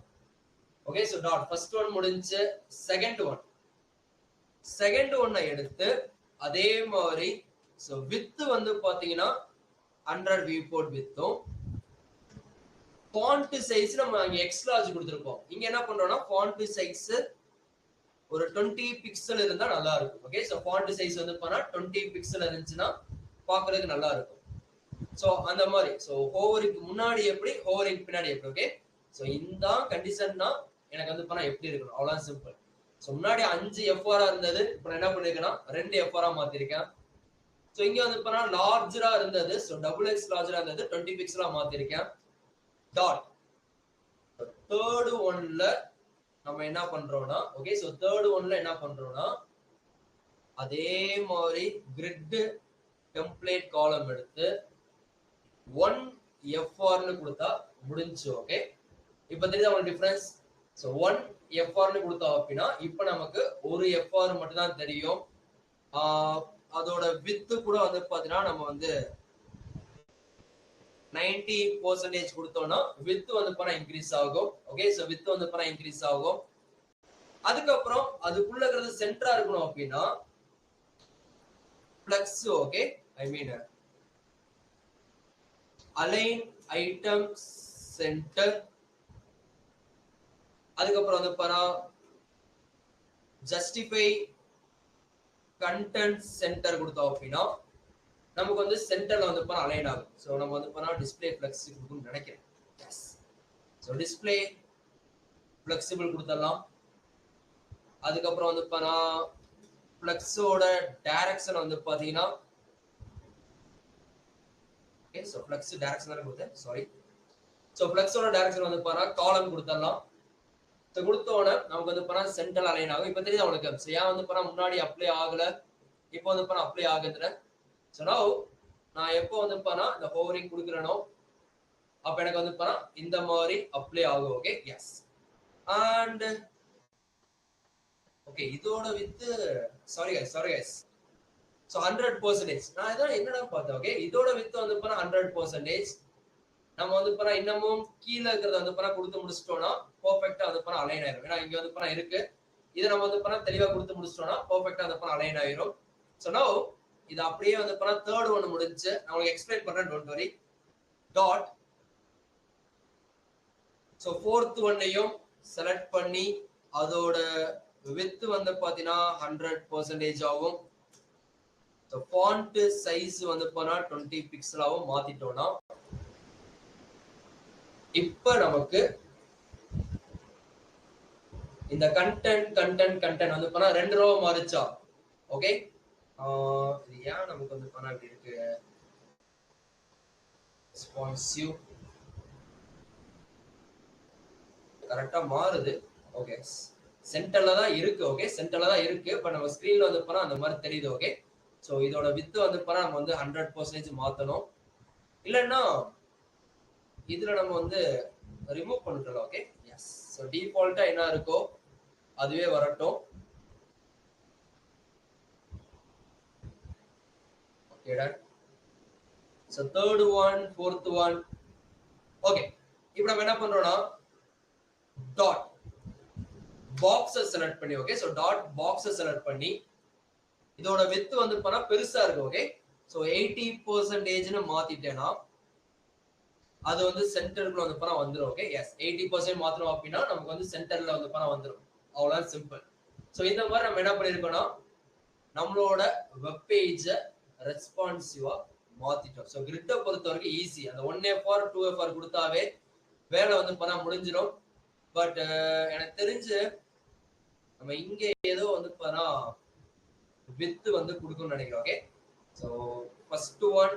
okay so dot first one முடிஞ்சு செகண்ட் ஒன்னை எடுத்து அதே மாதிரி சோ வித் வந்து பாத்தீங்கன்னா 100 வியூ போர்ட் வித்தும் ஃபாண்ட் சைஸ் நம்ம அங்க எக்ஸ் லார்ஜ் கொடுத்திருப்போம் இங்க என்ன பண்றோம்னா ஃபாண்ட் சைஸ் ஒரு 20 பிக்சல் இருந்தா நல்லா இருக்கும் ஓகே சோ ஃபாண்ட் சைஸ் வந்து பண்ணா 20 பிக்சல் இருந்துச்சுன்னா பாக்குறதுக்கு நல்லா இருக்கும் சோ அந்த மாதிரி சோ ஹோவரிங் முன்னாடி எப்படி ஹோவரிங் பின்னாடி எப்படி ஓகே சோ இந்த கண்டிஷன்னா எனக்கு வந்து பண்ணா எப்படி இருக்கணும் அவ்வளவு சிம்பிள் சோ முன்னாடி 5 FR இருந்தது இப்போ என்ன பண்ணிருக்கேன்னா 2 FR மாத்திருக்கேன் சோ இங்க வந்து பண்ணா லார்ஜரா இருந்தது சோ X லார்ஜரா இருந்தது 20 பிக்சலா மாத்திருக்கேன் டாட் தேர்ட் ஒன்ல நம்ம என்ன பண்றோம்னா ஓகே சோ தேர்ட் ஒன்ல என்ன பண்றோம்னா அதே மாதிரி கிரிட் டெம்ப்ளேட் காலம் எடுத்து 1 FR னு கொடுத்தா முடிஞ்சு ஓகே இப்போ தெரியுதா உங்களுக்கு டிஃபரன்ஸ் சோ 1 FR னு கொடுத்தா அப்படினா இப்போ நமக்கு ஒரு FR மட்டும் தான் தெரியும் அதோட வித் கூட வந்து பாத்தீங்கன்னா நம்ம வந்து 90% கொடுத்தோம்னா வித் வந்து பண்ணா இன்க்ரீஸ் ஆகும் ஓகே சோ வித் வந்து பண்ணா இன்க்ரீஸ் ஆகும் அதுக்கப்புறம் அதுக்குள்ள இருக்கிறது சென்டரா இருக்கணும் அப்படின்னா flex okay I mean align item center அதுக்கப்புறம் வந்து பண்ணா ஜஸ்டிஃபை கண்டென்ட் சென்டர் கொடுத்தோம் அப்படின்னா நமக்கு வந்து சென்டர்ல வந்து பண்ண அலைன் ஆகும் சோ நம்ம வந்து பண்ணா டிஸ்ப்ளே ஃப்ளெக்சிபிள் நினைக்கிறேன் எஸ் சோ டிஸ்ப்ளே ஃப்ளெக்சிபிள் கொடுத்தலாம் அதுக்கப்புறம் வந்து பண்ணா ஃப்ளெக்ஸோட டைரக்ஷன் வந்து பாத்தீங்கன்னா ஓகே சோ ஃப்ளெக்ஸ் டைரக்ஷன் கொடுத்தேன் சாரி சோ ஃப்ளெக்ஸோட டைரக்ஷன் வந்து பண்ணா காலம் கொடுத்தலாம் சோ கொடுத்தோட நமக்கு வந்து பண்ணா சென்டர் அலைன் ஆகும் இப்போ தெரியுது உங்களுக்கு ஏன் வந்து பண்ணா முன்னாடி அப்ளை ஆகல இப்போ வந்து பண்ணா அப்ளை ஆகுதுன்னு சோ நவ நான் எப்போ வந்து பண்ணா இந்த ஹோவரிங் கொடுக்குறேனோ அப்ப எனக்கு வந்து பண்ணா இந்த மாதிரி அப்ளை ஆகும் ஓகே எஸ் அண்ட் ஓகே இதோட வித் சாரி கைஸ் சோ 100% நான் இத என்னடா பார்த்தேன் ஓகே இதோட வித் வந்து பண்ணா 100% நம்ம வந்து பண்ணா இன்னமும் கீழ இருக்கிறத வந்து பண்ணா கொடுத்து முடிச்சிட்டோம்னா பெர்ஃபெக்ட்டா வந்து பண்ணா அலைன் ஆயிரும் ஏன்னா இங்க வந்து பண்ணா இருக்கு இத நம்ம வந்து பண்ணா தெளிவா கொடுத்து முடிச்சிட்டோம்னா பெர்ஃபெக்ட்டா வந்து பண்ணா அலைன் ஆயிரும் சோ நவ இது அப்படியே வந்து பண்ணா தேர்ட் ஒன் முடிஞ்சு நான் உங்களுக்கு எக்ஸ்பிளைன் பண்றேன் don't worry dot so fourth ஒன்னையும் செலக்ட் பண்ணி அதோட வித் வந்து பாத்தீங்கன்னா 100% ஆகும் சோ ஃபாண்ட் சைஸ் வந்து பண்ணா 20 பிக்சலாவும் மாத்திட்டோம்னா இப்ப நமக்கு இந்த கண்டென்ட் வந்து பண்ணா 2 ரோ மாறிச்சா ஓகே இது ஏன் நமக்கு வந்து பண்ணா இப்படி இருக்கு ரெஸ்பான்சிவ் கரெக்ட்டா மாறுது ஓகே சென்டர்ல தான் இருக்கு ஓகே சென்டர்ல தான் இருக்கு பட் நம்ம ஸ்கிரீன்ல வந்து பண்ணா அந்த மாதிரி தெரியுது ஓகே சோ இதோட வித் வந்து பண்ணா நம்ம வந்து 100% மாத்தணும் இல்லன்னா இதுல நம்ம வந்து ரிமூவ் பண்ணிக்கலாம். Okay, S. ஸோ டிஃபால்ட்டா என்ன இருக்கோ அதுவே வரட்டும். ஓகேடா. So third one, fourth one. Okay, இப்போ நம்ம என்ன பண்றோம்னா டாட் பாக்ஸை செலக்ட் பண்ணி, ஓகே, ஸோ டாட் பாக்ஸை செலக்ட் பண்ணி இதோட வித் வந்து பண்ணா பெருசா இருக்கு. ஓகே, ஸோ 80% மாத்திட்டேன்னா அது வந்து சென்டருக்குள்ள வந்து பண்ணா வந்துடும். ஓகே, எஸ், 80% மாத்திரம் அப்படின்னா நமக்கு வந்து சென்டர்ல வந்து பண்ணா வந்துடும். அவ்வளவுதான், சிம்பிள். ஸோ இந்த மாதிரி நம்ம என்ன பண்ணிருக்கோம்னா நம்மளோட வெப் பேஜை ரெஸ்பான்சிவா மாத்திட்டோம். ஸோ கிரிட்டை பொறுத்த வரைக்கும் ஈஸி. அந்த 1FR 2FR கொடுத்தாவே வேலை வந்து பண்ணா முடிஞ்சிடும். பட் எனக்கு தெரிஞ்சு நம்ம இங்க ஏதோ வந்து பண்ணா வித் வந்து கொடுக்கணும்னு நினைக்கிறோம். Okay, so first one,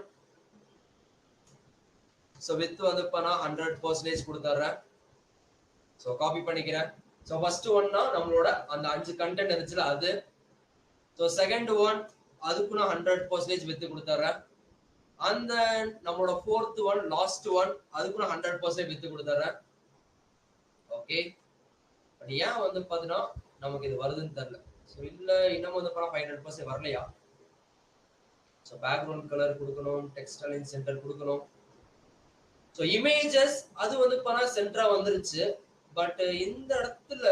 so with வந்து பண்ணா 100% கொடுத்துட்றேன். ஸோ காப்பி பண்ணிக்கிறேன். ஸோ ஃபர்ஸ்ட் ஒன்னா நம்மளோட அந்த 5 கண்டென்ட் இருந்துச்சுல அது. ஸோ செகண்ட் ஒன் அதுக்கு நான் 100% வித் கொடுத்துட்றேன். அந்த நம்மளோட ஃபோர்த் ஒன், லாஸ்ட் ஒன், அதுக்கு நான் 100% வித் கொடுத்துட்றேன். ஓகே, பட் ஏன் வந்து பார்த்தீங்கன்னா நமக்கு இது வருதுன்னு தெரியல. ஸோ இல்ல இன்னமும் வந்து பண்ணா 500% வரலையா? ஸோ பேக்ரவுண்ட் கலர் கொடுக்கணும், டெக்ஸ்ட் அலைன் சென்டர் கொடுக்கணும். ஸோ இமேஜஸ் அது வந்து பண்ணா சென்டரா வந்துருச்சு. பட் இந்த இடத்துல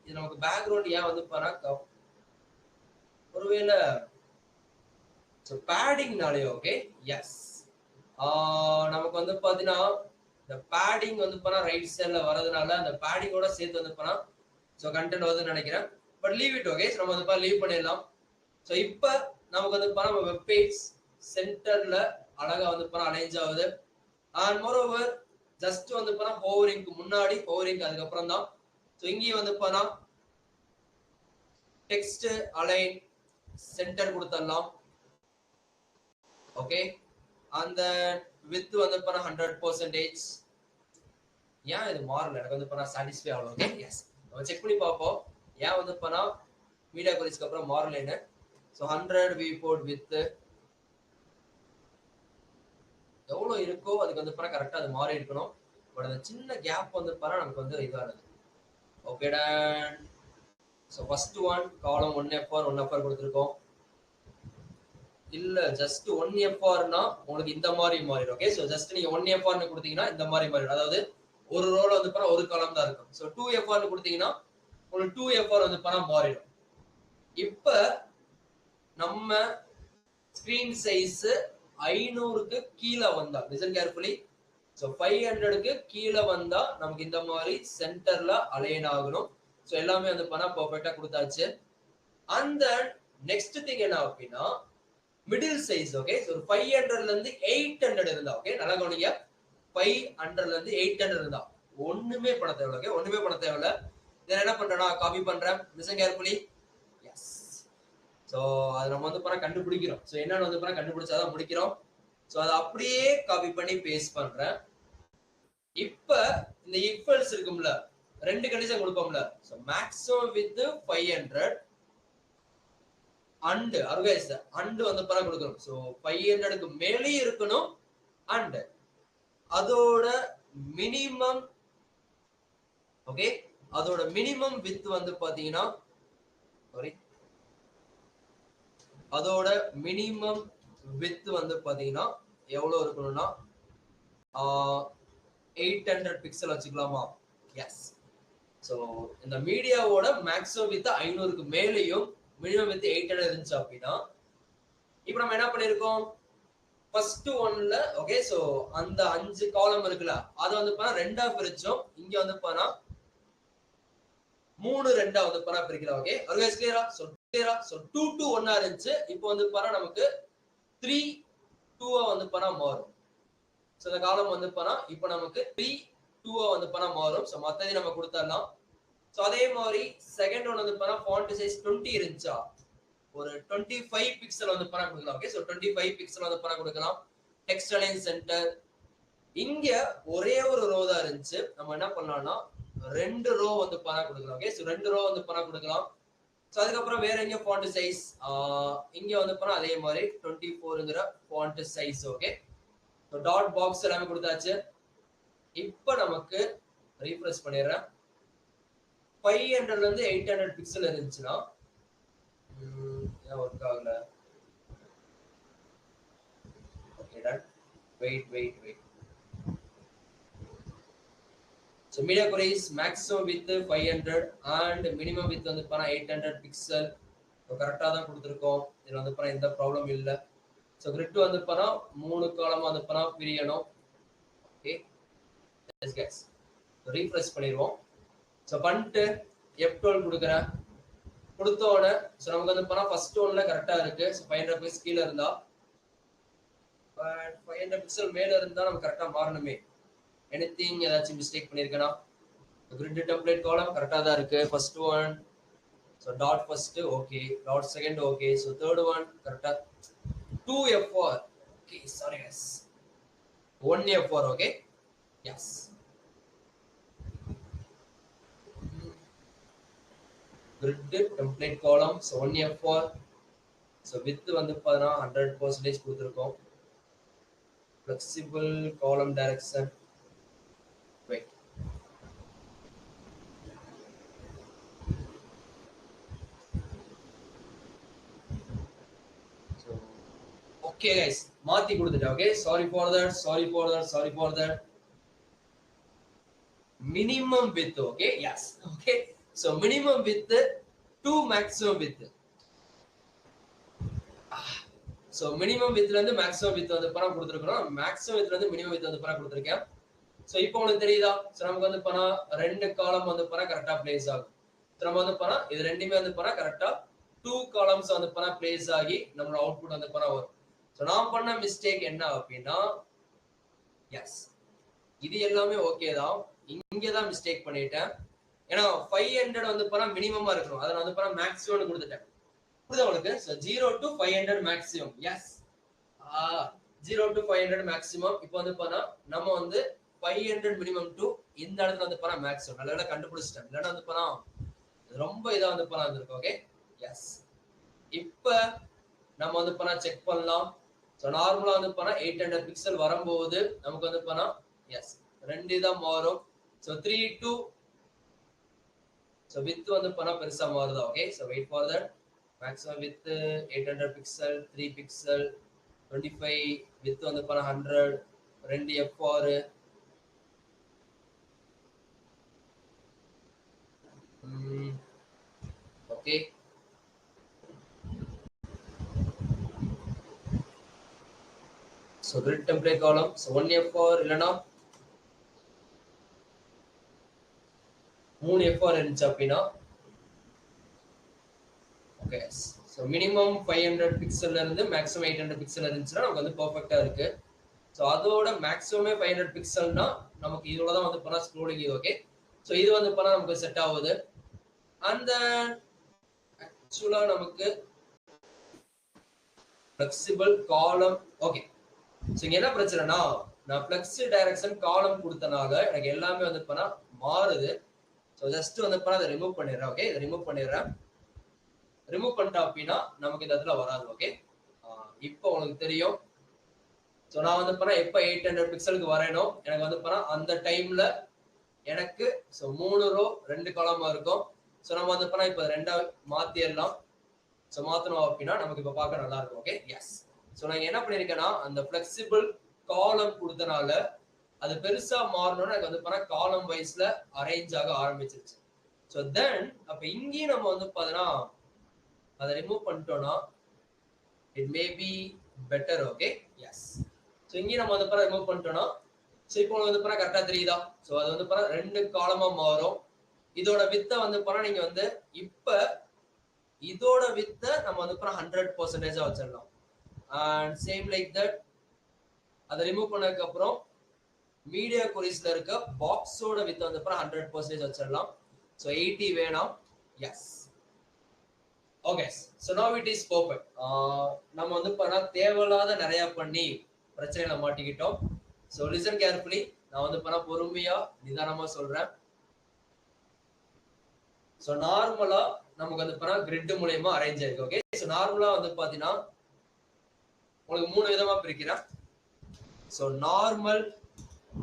இது நமக்கு பேக்ரவுண்ட் ஏன் வந்து பண்ணா ஒருவேளை ஸோ பேடிங்னாலே. ஓகே, எஸ், நமக்கு வந்து பாத்தீங்கன்னா இந்த பேடிங் வந்து பண்ணா ரைட் சைட்ல வரதுனால அந்த பேடிங்கோட சேர்த்து வந்து பண்ணா ஸோ கண்டென்ட் வருதுன்னு நினைக்கிறேன். But leave it. ஓகே, நம்ம வந்து லீவ் பண்ணிடலாம். ஸோ இப்போ நமக்கு வந்து பண்ணா நம்ம வெப் பேஜ் சென்டர்ல அழகா வந்து பண்ணா அலைன்ஸ் ஆகுது. அண்ட் மோரோவர் ஜஸ்ட் வந்து பண்ணா ஹோவரிங்க்கு முன்னாடி, ஹோவரிங் அதுக்கப்புறம் தான். ஸோ இங்கேயும் வந்து பண்ணா டெக்ஸ்ட் அலைன் சென்டர் கொடுத்துடலாம். ஓகே, அந்த வித் வந்து பண்ணா 100%. ஏன் இது மாறல? எனக்கு வந்து பண்ணா சாட்டிஸ்ஃபை ஆகல. ஓகே, எஸ், நம்ம செக் பண்ணி பார்ப்போம் ஏன் வந்து பண்ணா மீடியா குவரிஸ்க்கு அப்புறம் மாறலைன்னு. ஸோ 100 வியூபோர்ட் வித் எவ்வளவு இருக்கோ அதுக்கு வந்து பண்ணா கரெக்டா அது மாறி இருக்கணும். பட் அந்த சின்ன கேப் வந்து பண்ணா நமக்கு வந்து இதானது. ஓகேடா. ஸோ ஃபர்ஸ்ட் ஒன் காலம் 1FR 1FR கொடுத்துருக்கோம். இல்ல ஜஸ்ட் 1FRனா உங்களுக்கு இந்த மாதிரி மாறிடும். ஓகே, ஸோ ஜஸ்ட் நீங்க 1FRன்னு கொடுத்தீங்கன்னா இந்த மாதிரி மாறிடும். அதாவது ஒரு ரோல வந்து பண்ணா ஒரு காலம் தான் இருக்கும். ஸோ 2FRன்னு கொடுத்தீங்கன்னா உங்களுக்கு 2FR வந்து பண்ணா மாறிடும். இப்ப நம்ம ஸ்கிரீன் சைஸ் 500க்கு கீழே வந்தா, லிசன் கேர்ஃபுல்லி, ஸோ 500க்கு கீழே வந்தா நமக்கு இந்த மாதிரி சென்டர்ல அலைன் ஆகணும். ஸோ எல்லாமே வந்து பண்ணா பர்ஃபெக்டா கொடுத்தாச்சு. அந்த நெக்ஸ்ட் திங் என்ன அப்படின்னா மிடில் சைஸ். ஓகே, ஸோ 500ல இருந்து 800 இருந்தா, ஓகே, நல்லா கவனிங்க, 500ல இருந்து 800 இருந்தா ஒண்ணுமே பண்ண தேவையில்ல. ஓகே, ஒண்ணுமே பண்ண தேவையில்ல. இதை என்ன பண்றேன்னா காப்பி பண்றேன். Listen carefully, S. ஸோ அது நம்ம வந்து பண்ண கண்டுபிடிக்கிறோம். ஸோ என்னன்னு வந்து பண்ண கண்டுபிடிச்சாதான் முடிக்கிறோம். ஸோ அதை அப்படியே காப்பி பண்ணி பேஸ்ட் பண்றேன். இப்ப இந்த ஈக்குவல்ஸ் இருக்கும்ல, ரெண்டு கண்டிஷன் கொடுப்போம்ல. ஸோ மேக்ஸிமம் வித் 500 அண்ட் அர்கைஸ் அண்ட் வந்து பண்ண கொடுக்கணும். ஸோ 500க்கு மேலேயே இருக்கணும். அண்ட் அதோட மினிமம், ஓகே, அதோட மினிமம் வித் வந்து பாத்தீங்கன்னா, சாரி, அதோட மினிமம் வித் வந்து பாத்தீங்கன்னா எவ்வளவு இருக்கணும்னா 800 பிக்சல் வச்சுக்கலாமா? எஸ். ஸோ இந்த மீடியாவோட மேக்ஸிமம் வித் 500க்கு மேலேயும் மினிமம் வித் 800 இருந்துச்சு அப்படின்னா, இப்போ நம்ம என்ன பண்ணிருக்கோம், ஃபர்ஸ்ட் ஒன்ல, ஓகே, ஸோ அந்த 5 காலம் இருக்குல்ல அதை வந்து பண்ணா ரெண்டா பிரிச்சோம். இங்க வந்து பண்ணா 3 ரெண்டா வந்து பண்ணா பிரிக்கலாம். ஓகே, ஆல்வேஸ் கிளியரா? ஸோ கிளியரா? ஸோ 2 to 1 இருந்துச்சு. இப்போ வந்து பண்ணா நமக்கு 3 2 வந்து பண்ணா மாறும். ஸோ இந்த காலம் வந்து பண்ணா இப்போ நமக்கு 3 2 வந்து பண்ணா மாறும். ஸோ மத்ததை நம்ம கொடுத்துடலாம். ஸோ அதே மாதிரி செகண்ட் ஒன் வந்து பண்ணா ஃபாண்ட் சைஸ் 20 இருந்துச்சா, ஒரு 25 பிக்சல் வந்து பண்ணா கொடுக்கலாம். ஓகே, ஸோ 25 பிக்சல் வந்து பண்ணா கொடுக்கலாம். டெக்ஸ்ட் அலைன் சென்டர் இங்க ஒரே ஒரு ரோ தான் இருந்துச்சு. நம்ம என்ன பண்ணலாம்னா 2 ரோ வந்து பண்ணா கொடுக்கலாம். ஓகே, ஸோ 2 ரோ வந்து பண்ணா கொடுக்கலாம். ஸோ அதுக்கப்புறம் வேற எங்க ஃபாண்ட் சைஸ், இங்க வந்து பண்ணா அதே மாதிரி 24ங்கிற font size. Okay, so dot box எல்லாமே கொடுத்தாச்சு. இப்ப நமக்கு ரீஃப்ரெஷ் பண்ணிடுறேன். 500ல இருந்து 800 பிக்சல் இருந்துச்சுன்னா ஏன் ஒர்க் ஆகல? Okay done. Wait. So media queries maximum width 500 and minimum width வந்து பாத்தா 800 பிக்சல். கரெக்டா தான் கொடுத்திருக்கோம். இதுல வந்து பாத்தா எந்த ப்ராப்ளம் இல்ல. சோ கிரிட் வந்து பாத்தா 3 காலமா வந்து பாத்தா பிரியணும். ஓகே எஸ் गाइस ரீஃப்ரெஷ் பண்ணிடுவோம். சோ பண்ணிட்டு F12 கொடுக்குறேன். கொடுத்த உடனே சோ நமக்கு வந்து பாத்தா ஃபர்ஸ்ட் ஒன்ல கரெக்டா இருக்கு. சோ 500 பிக்சல் கீழ இருந்தா பட் 500 பிக்சல் மேல இருந்தா நமக்கு கரெக்டா மாறணுமே. எனிதிங் ஏதாச்சும் மிஸ்டேக் பண்ணிருக்கனா? grid template column கரெக்டா தான் இருக்கு. First one so dot first okay, dot second okay, so third one கரெக்டா 2f4 okay, sorry guys 1f4 okay, yes grid template column so 1f4 so width வந்து பாத்தா 100% கொடுத்திருக்கோம். flexible column direction wait okay guys மாத்தி கொடுத்துட்டேன். okay sorry for that minimum width okay, yes okay, so minimum width to maximum width, so minimum width ல இருந்து maximum width வந்து பணம் கொடுத்திருக்கோம். maximum width ல இருந்து minimum width வந்து பணம் கொடுத்திருக்கேன். சோ இப்போ உங்களுக்கு தெரியுதா? சோ நமக்கு வந்து பணம் ரெண்டு காலம் வந்து பணம் கரெக்ட்டா பிளேஸ் ஆகும். சோ நம்ம வந்து பணம் இது ரெண்டுமே வந்து பணம் கரெக்ட்டா 2 காலம்ஸ் வந்து பணம் பிளேஸ் ஆகி நம்மளோட அவுட்புட் வந்து பணம் வரும். சோ நான் பண்ண மிஸ்டேக் என்ன அப்படினா எஸ் இது எல்லாமே ஓகே தான். இங்க தான் மிஸ்டேக் பண்ணிட்டேன். ஏன்னா 500 வந்து பணம் மினிமமா இருக்கணும். அத நான் வந்து பணம் மேக்ஸிமம்னு கொடுத்துட்டேன். புரியுதா உங்களுக்கு? so 0 to 500 maximum yes 0 to 500 maximum. இப்போ வந்து பாத்தா நம்ம வந்து 500 minimum to இந்த இடத்துல வந்து பாத்தா maximum நல்லா கண்டுபிடிச்சிட்டேன். இல்லனா வந்து பாத்தா ரொம்ப இதா வந்து பாத்தா வந்திருக்கு. ஓகே எஸ் இப்போ நம்ம வந்து பாத்தா செக் பண்ணலாம். சோ நார்மலா வந்து பாத்தா 800 பிக்சல் வரும்போது நமக்கு வந்து பாத்தா எஸ் ரெண்டு இதா மாறும். சோ 3 to so width வந்து பாத்தா பெருசா மாறுதா? Okay so wait for that. maximum width 800 pixel 3 pixel 25 width வந்து பாத்தா 100 2 f4 okay so grid template column so 1 f4 இல்லனா 3 f4 இருந்துச்சு அப்படினா ஓகே so minimum 500 பிக்சல்ல இருந்து maximum 800 பிக்சல் இருந்துச்சுனா நமக்கு வந்து பெர்ஃபெக்ட்டா இருக்கு. சோ அதோட maximum 500 பிக்சல்னா நமக்கு இதோட தான் வந்து பண்ணா ஸ்க்ரோலிங் இது ஓகே. சோ இது வந்து பண்ணா நமக்கு செட் ஆகுது. and then actually நமக்கு flexible column ஓகே. சோ இங்க என்ன பிரச்சனைனா நான் flex direction column கொடுத்தனால எனக்கு எல்லாமே வந்து பண்ணா மாறுது. சோ ஜஸ்ட் வந்து பண்ணா அதை ரிமூவ் பண்ணிடுறேன். ஓகே இதை ரிமூவ் பண்ணிடுறேன். ரிமூவ் பண்ணிட்டா அப்படின்னா நமக்கு இந்த இடத்துல வராது. ஓகே இப்போ உங்களுக்கு தெரியும். சோ நான் வந்து பண்ணா எப்ப 800 பிக்சலுக்கு வரேனோ எனக்கு வந்து பண்ணா அந்த டைம்ல எனக்கு சோ 3 ரோ 2 காலமா இருக்கும். சோ நம்ம வந்து பண்ணா இப்ப ரெண்டா மாத்திரலாம். சோ மாத்தணும் அப்படின்னா நமக்கு இப்ப பார்க்க நல்லா இருக்கும். ஓகே எஸ் சோ நான் என்ன பண்ணிருக்கேன்னா அந்த flexible காலம் கொடுத்தனால அது பெருசா மாறணும்னு எனக்கு வந்து பண்ணா காலம் வைஸ்ல அரேஞ்ச் ஆக ஆரம்பிச்சிருச்சு. சோ தென் அப்ப இங்கேயும் நம்ம வந்து பாத்தீங்கன்னா அதை ரிமூவ் பண்ணிட்டோம்னா it may be better. okay yes so இங்க நம்ம வந்து பாத்தா ரிமூவ் பண்ணிட்டோம்னா சோ இப்போ வந்து பாத்தா கரெக்ட்டா தெரியுதா? சோ அது வந்து பாத்தா ரெண்டு காலமா மாறும். இதோட வித்த வந்து பாத்தா நீங்க வந்து இப்ப இதோட வித்த நம்ம வந்து பாத்தா 100% வச்சிரலாம். and same like that அதை ரிமூவ் பண்ணதுக்கு அப்புறம் மீடியா குரீஸ்ல இருக்க பாக்ஸோட வித்த வந்து பாத்தா 100% வச்சிரலாம். சோ 80 வேணாம். Yes okay so now it is perfect. நம்ம வந்து பண்ணா தேவையில்லாத நிறைய பண்ணி பிரச்சனையில மாட்டிக்கிட்டோம். so listen carefully. நான் வந்து பண்ணா பொறுமையா நிதானமா சொல்றேன். so நார்மலா நமக்கு வந்து பண்ணா கிரிட் மூலமா அரேஞ்ச் ஆயிருக்கு. ஓகே so நார்மலா வந்து பாத்தீனா உங்களுக்கு மூணு விதமா பிரிக்கிறேன். so நார்மல்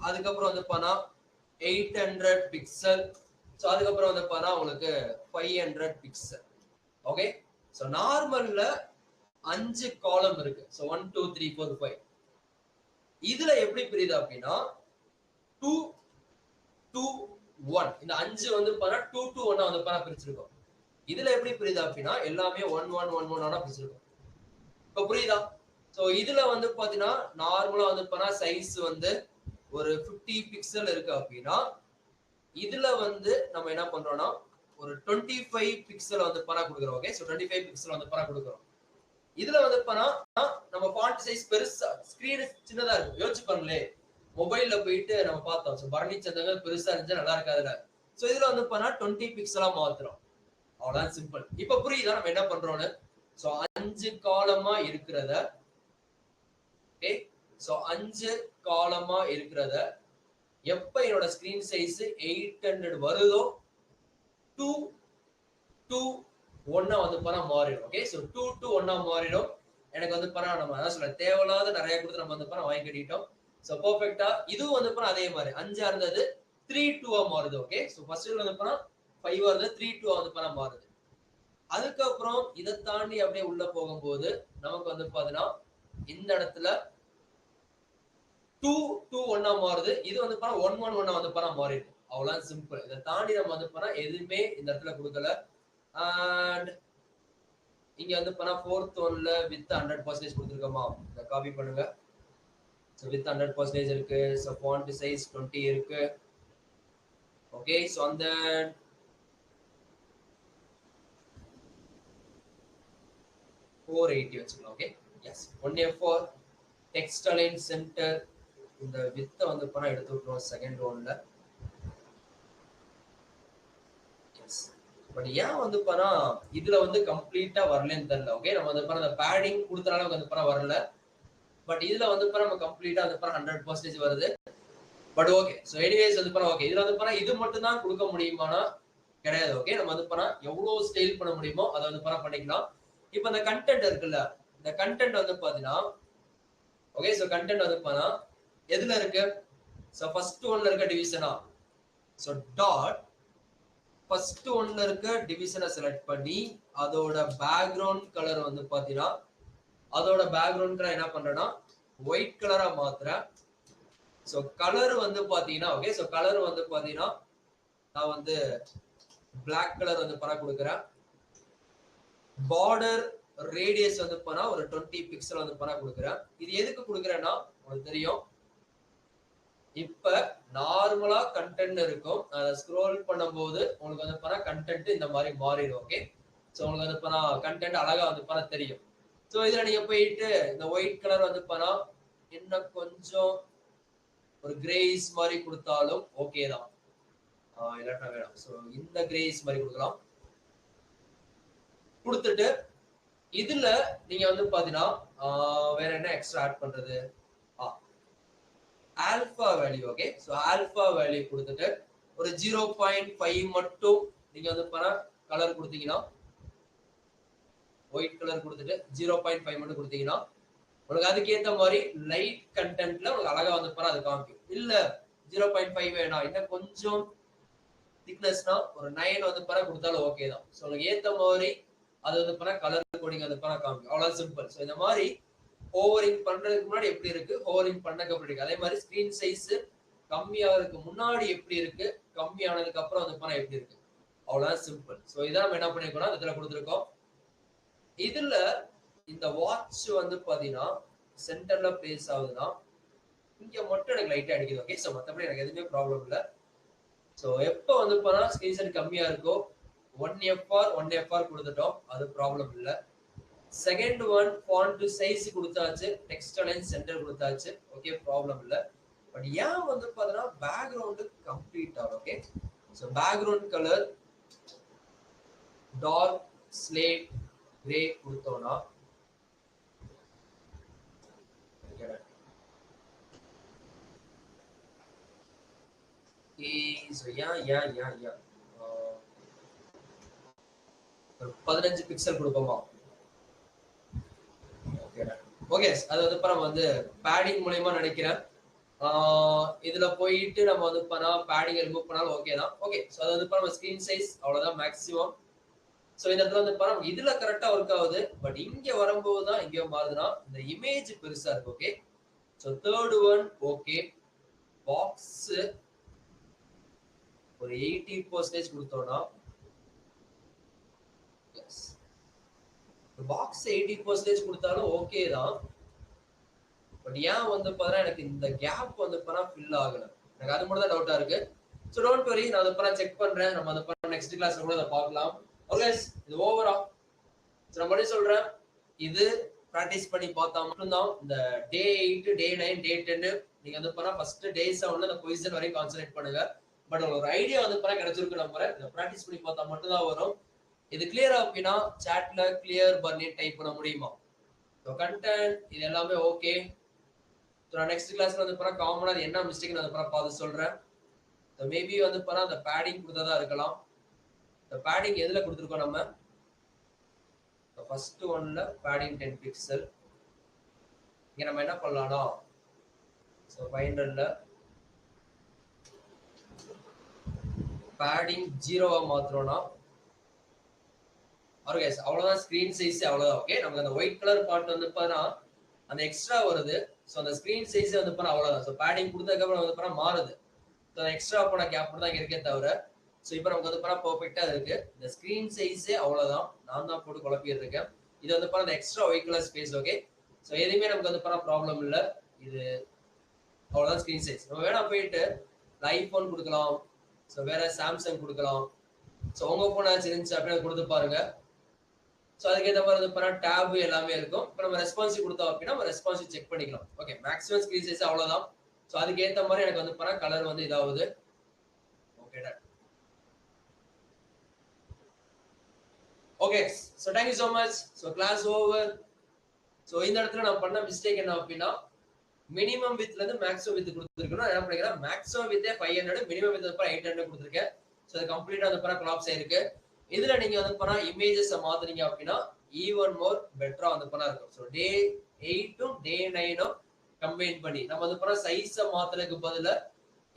அதுக்கப்புறம் வந்து பார்த்தா 800 பிக்சல். ஸோ அதுக்கப்புறம் வந்து பார்த்தா உங்களுக்கு 500 பிக்சல். ஓகே, ஸோ நார்மல்ல 5 காலம் இருக்கு. ஸோ 1 2 3 4 5. இதுல எப்படி பிரியுது அப்படின்னா 2 2 1. இந்த 5 வந்து பார்த்தா 2 2 1 வந்து பார்த்தா பிரிச்சிருக்கோம். இதுல எப்படி புரியுதா அப்படின்னா எல்லாமே 1 1 1 1 ஆனா பிரிச்சிருக்கோம். இப்ப புரியுதா? சோ இதுல வந்து பாத்தீங்கன்னா நார்மலா வந்து பண்ணா சைஸ் வந்து ஒரு 50 பிக்சல் இருக்கு அப்படின்னா இதுல வந்து நம்ம என்ன பண்றோம்னா ஒரு 25 பிக்சல் வந்து பண்ணா கொடுக்குறோம். ஓகே, சோ 25 பிக்சல் வந்து பண்ணா கொடுக்குறோம். இதுல வந்து பண்ணா நம்ம ஃபாண்ட் சைஸ் பெருசா, ஸ்கிரீன் சின்னதா இருக்கும். யோசிச்சு பாருங்களே, மொபைல்ல போயிட்டு நம்ம பார்த்தோம். சோ பரணி சந்தங்கள் பெருசா இருந்துச்சா நல்லா இருக்காதுல. சோ இதுல வந்து பண்ணா 20 பிக்சலா மாத்துறோம். அவ்வளவுதான், சிம்பிள். இப்ப புரியுதா நம்ம என்ன பண்றோம்னு? சோ 5 காலமா இருக்கிறத, ஓகே, சோ 5 காலமா இருக்கிறத எப்ப என்னோட ஸ்கிரீன் சைஸ் 800 வருதோ 2 2 1 வந்து பண்ணா மாறிடும். ஓகே, சோ 2 2 1 மாறிடும். எனக்கு வந்து பண்ணா நம்ம அதான் சொல்ல தேவையில்லாத நிறைய கொடுத்து நம்ம வந்து பண்ணா வாங்கி கட்டிட்டோம். சோ பெர்ஃபெக்ட்டா இதுவும் வந்து பண்ணா அதே மாதிரி 5 இருந்தது 3 2 மாறுது. ஓகே, சோ ஃபர்ஸ்ட் வந்து பண்ணா 5 வருது, 3 2 வந்து பண்ணா மாறுது. அதுக்கப்புறம் இதை தாண்டி அப்படியே உள்ள போகும்போது நமக்கு வந்து பாத்தீங்கன்னா இந்த இடத்துல 2 2 1 மாறுது. இது வந்து பாத்தா 1 1 1 வந்து பாத்தா மாறிடுது. அவ்வளவுதான், சிம்பிள். இதை தாண்டி நம்ம வந்து பாத்தா எதுவுமே இந்த இடத்துல கொடுக்கல. அண்ட் இங்க வந்து பாத்தா fourth ஒன்ல வித் 100% கொடுத்துருக்கோமா, இதை காப்பி பண்ணுங்க. ஸோ வித் 100% இருக்கு. ஸோ ஃபாண்ட் சைஸ் 20 இருக்கு. ஓகே, ஸோ அந்த 480 வச்சுக்கலாம். Okay, yes 1A4 text align center. இந்த வித்தை வந்து பண்ணா எடுத்து விட்டுருவோம் செகண்ட் ஒன்ல. பட் ஏன் வந்து பண்ணா இதுல வந்து கம்ப்ளீட்டா வரலன்னு தெரியல. ஓகே, நம்ம வந்து பண்ண பேடிங் கொடுத்தனால வந்து பண்ண வரல. பட் இதுல வந்து பண்ண நம்ம கம்ப்ளீட்டா வந்து பண்ண 100% வருது. பட் ஓகே, சோ எனிவேஸ் வந்து பண்ண ஓகே. இதுல வந்து பண்ண இது மட்டும் தான் கொடுக்க முடியுமானா கிடையாது. ஓகே, நம்ம வந்து பண்ண எவ்வளவு ஸ்டைல் பண்ண முடியுமோ அதை வந்து பண்ண பண்ணிக்கலாம். இப்போ இந்த கண்டென்ட் இருக்குல்ல, இந்த கண்டென்ட் வந்து பாத்தீங்கன்னா ஓகே, சோ கண்டென்ட் வந்து பண்ணா எதுல இருக்கு? சோ ஃபர்ஸ்ட் ஒன்ல இருக்க டிவிஷனா, சோ டாட் ஃபர்ஸ்ட் ஒன்ல இருக்க டிவிஷனை செலக்ட் பண்ணி அதோட பேக்ரவுண்ட் கலர் வந்து பாத்தீங்கன்னா அதோட பேக்ரவுண்ட் கலர் என்ன பண்றேன்னா ஒயிட் கலரா மாத்துறேன். சோ கலர் வந்து பாத்தீங்கன்னா ஓகே, சோ கலர் வந்து பாத்தீங்கன்னா நான் வந்து பிளாக் கலர் வந்து பண்ண கொடுக்குறேன். பார்டர் ரேடியஸ் வந்து பண்ணா ஒரு 20 பிக்சல் வந்து பண்ண கொடுக்குறேன். இது எதுக்கு கொடுக்குறேன்னா உங்களுக்கு தெரியும், இப்ப நார்மலா கண்டென்ட் இருக்கும். அதை ஸ்க்ரோல் பண்ணும்போது உங்களுக்கு வந்து பண்ணா கண்டென்ட் இந்த மாதிரி மாறிடும். ஓகே, சோ உங்களுக்கு வந்து பண்ணா கண்டென்ட் அழகா வந்து பண்ண தெரியும். சோ இதுல நீங்க போயிட்டு இந்த ஒயிட் கலர் வந்து பண்ணா இன்னும் கொஞ்சம் ஒரு கிரேஸ் மாதிரி கொடுத்தாலும் ஓகே தான். இல்லாட்டா வேணாம். சோ இந்த கிரேஸ் மாதிரி கொடுக்கலாம். கொடுத்துட்டு இதுல நீங்க வந்து பாத்தீங்கன்னா வேற என்ன எக்ஸ்ட்ரா ஆட் பண்றது? Alpha value. Okay, so alpha value கொடுத்துட்டு ஒரு 0.5 மட்டும் நீங்க வந்து கலர் கொடுத்தீங்கன்னா ஒயிட் கலர் கொடுத்துட்டு 0.5 மட்டும் கொடுத்தீங்கன்னா உங்களுக்கு அதுக்கேற்ற மாதிரி லைட் கண்டென்ட்ல உங்களுக்கு அழகா வந்து அது காமிக்கும். இல்ல 0.5 வேணாம், இன்னும் கொஞ்சம் திக்னஸ்னா ஒரு 9 வந்து கொடுத்தாலும் ஓகே தான். ஸோ உங்களுக்கு ஏற்ற மாதிரி அது வந்து கலர் கோடிங் வந்து காமிக்கும். அவ்வளவு சிம்பிள். ஸோ இந்த மாதிரி ஹோவரிங் பண்றதுக்கு முன்னாடி எப்படி இருக்கு, ஹோவரிங் பண்ணக்கு எப்படி இருக்கு, அதே மாதிரி ஸ்கிரீன் சைஸ் கம்மியாகிறதுக்கு முன்னாடி எப்படி இருக்கு, கம்மியானதுக்கு அப்புறம் வந்து எப்படி இருக்கு, அவ்வளவுதான், சிம்பிள். ஸோ இதான் நம்ம என்ன பண்ணிருக்கோம், இதுல கொடுத்துருக்கோம். இதுல இந்த வாட்ச் வந்து பாத்தீங்கன்னா சென்டர்ல பிளேஸ் ஆகுதுன்னா இங்க மட்டும் எனக்கு லைட்டா அடிக்குது. ஓகே, ஸோ மற்றபடி எனக்கு எதுவுமே ப்ராப்ளம் இல்லை. ஸோ எப்போ வந்து போனா ஸ்கிரீன் சைஸ் கம்மியா இருக்கோ 1FR கொடுத்துட்டோம், அது ப்ராப்ளம் இல்லை. செகண்ட் ஒன் ஃபாண்ட் சைஸ் கொடுத்தாச்சு, டெக்ஸ்ட் அலைன் சென்டர் கொடுத்தாச்சு, ஓகே, ப்ராப்ளம் இல்லை. பட் ஏன் வந்து பாத்தீங்கன்னா பேக்ரவுண்ட் கம்ப்ளீட் ஆகும். Okay, so background colour dark slate grey கொடுத்தோம்னா ஒரு 15 பிக்சல் கொடுப்போமா? ஓகே, அது வந்து நம்ம வந்து பேடிங் மூலமா நினைக்கிறேன். இதுல போயிட்டு நம்ம வந்து பண்ணா பேடிங் ரிமூவ் பண்ணாலும் ஓகே தான். ஓகே, சோ அது வந்து நம்ம ஸ்கிரீன் சைஸ் அவ்வளவுதான் மேக்ஸிமம். சோ இந்த இடத்துல வந்து பாருங்க இதுல கரெக்டா ஒர்க் ஆகுது. பட் இங்க வரும்போது தான் இங்க மாறுதுன்னா இந்த இமேஜ் பெருசா இருக்கு. Okay, so third one okay. Box ஒரு 80% கொடுத்தோம்னா எஸ், பாக்ஸ் 80% கொடுத்தாலும் ஓகே தான். பட் ஏன் வந்து பாத்தா எனக்கு இந்த கேப் வந்து பாத்தா ஃபில் ஆகல. எனக்கு அது மட்டும் தான் டவுட்டா இருக்கு. சோ டோன்ட் வரி, நான் அத பாத்தா செக் பண்றேன். நம்ம அத பாத்தா நெக்ஸ்ட் கிளாஸ்ல கூட அத பார்க்கலாம். ஓகே, இது ஓவரா. சோ நான் மறுபடியும் சொல்றேன், இது பிராக்டிஸ் பண்ணி பார்த்தா மட்டும் தான் இந்த டே 8, டே 9, டே 10 நீங்க வந்து பாத்தா ஃபர்ஸ்ட் டே 7 அந்த பொசிஷன் வரைக்கும் கான்சன்ட்ரேட் பண்ணுங்க. பட் உங்களுக்கு ஒரு ஐடியா வந்து பாத்தா கிடைச்சிருக்கு நம்புறேன். இத பிராக்டிஸ் பண்ணி பார்த்தா மட்டும் தான் வரும். இது கிளியரா அப்படின்னா சாட்ல கிளியர் பண்ணி டைப் பண்ண முடியுமா? ஸோ கண்டென்ட் இது எல்லாமே ஓகே. ஸோ நான் நெக்ஸ்ட் கிளாஸ்ல வந்து பாத்தா காமனா என்ன மிஸ்டேக் நான் பாத்தா பார்த்து சொல்றேன். ஸோ மேபி வந்து பாத்தா அந்த பேடிங் கொடுத்ததா இருக்கலாம். இந்த பேடிங் எதுல கொடுத்துருக்கோம் நம்ம? ஃபர்ஸ்ட் ஒன்ல பேடிங் 10 பிக்சல். இங்க நம்ம என்ன பண்ணலாம்னா ஸோ ஃபைண்டர்ல பேடிங் 0வா மாத்துறோம்னா அவ்வளவுதான் ஸ்கிரீன் சைஸ் அவ்வளவுதான். ஓகே, நமக்கு அந்த ஒயிட் கலர் பார்ட் வந்து பாத்தா அந்த எக்ஸ்ட்ரா வருது. சோ அந்த ஸ்கிரீன் சைஸ் வந்து பாத்தா அவ்வளவுதான். சோ பேடிங் கொடுத்ததுக்கு அப்புறம் வந்து பாத்தா மாறுது. சோ அந்த எக்ஸ்ட்ரா போன கேப் தான் இருக்கே தவிர சோ இப்போ நமக்கு வந்து பாத்தா பெர்ஃபெக்ட்டா இருக்கு. இந்த ஸ்கிரீன் சைஸே அவ்வளவுதான். நான் தான் போட்டு குழப்பிட்டு இருக்கேன். இது வந்து பாத்தா அந்த extra white colour space. Okay, so எதுவுமே நமக்கு வந்து பாத்தா ப்ராப்ளம் இல்ல. இது அவ்வளவுதான் ஸ்கிரீன் சைஸ். நம்ம வேணா போயிட்டு ஐபோன் கொடுக்கலாம். சோ வேற சாம்சங் கொடுக்கலாம். சோ உங்க போன் ஆச்சு இருந்துச்சு அப்படின்னு கொடுத்து பாருங்க. சோ அதுக்கேற்ற மாதிரி வந்து பண்ணா டேப் எல்லாமே இருக்கும். இப்போ நம்ம ரெஸ்பான்சிவ் கொடுத்தோம் அப்படின்னா நம்ம ரெஸ்பான்சிவ் செக் பண்ணிக்கலாம். ஓகே, மேக்ஸிமம் ஸ்கிரீன் சைஸ் அவ்வளவுதான். சோ அதுக்கேற்ற மாதிரி எனக்கு வந்து பண்ணா கலர் வந்து இதாகுது. Okay done. Okay, so thank you so much. So class over. So இந்த இடத்துல நான் பண்ண மிஸ்டேக் என்ன அப்படின்னா மினிமம் வித்ல இருந்து மேக்ஸிமம் வித் கொடுத்துருக்கணும். என்ன பண்ணிக்கிறேன், மேக்ஸிமம் வித்தே 500, மினிமம் வித் 800 கொடுத்துருக்கேன். சோ அது கம்ப்ளீட்டா வந்து பண்ணா கொலாப்ஸ் ஆயிருக்கு. இதுல நீங்க வந்து பண்ணா இமேஜஸ் மாத்துறீங்க அப்படின்னா ஈவன் மோர் பெட்டரா வந்து பண்ணா இருக்கும். சோ டே 8ம் டே 9ம் கம்பைன் பண்ணி நம்ம வந்து பண்ணா சைஸ மாத்துறதுக்கு பதிலா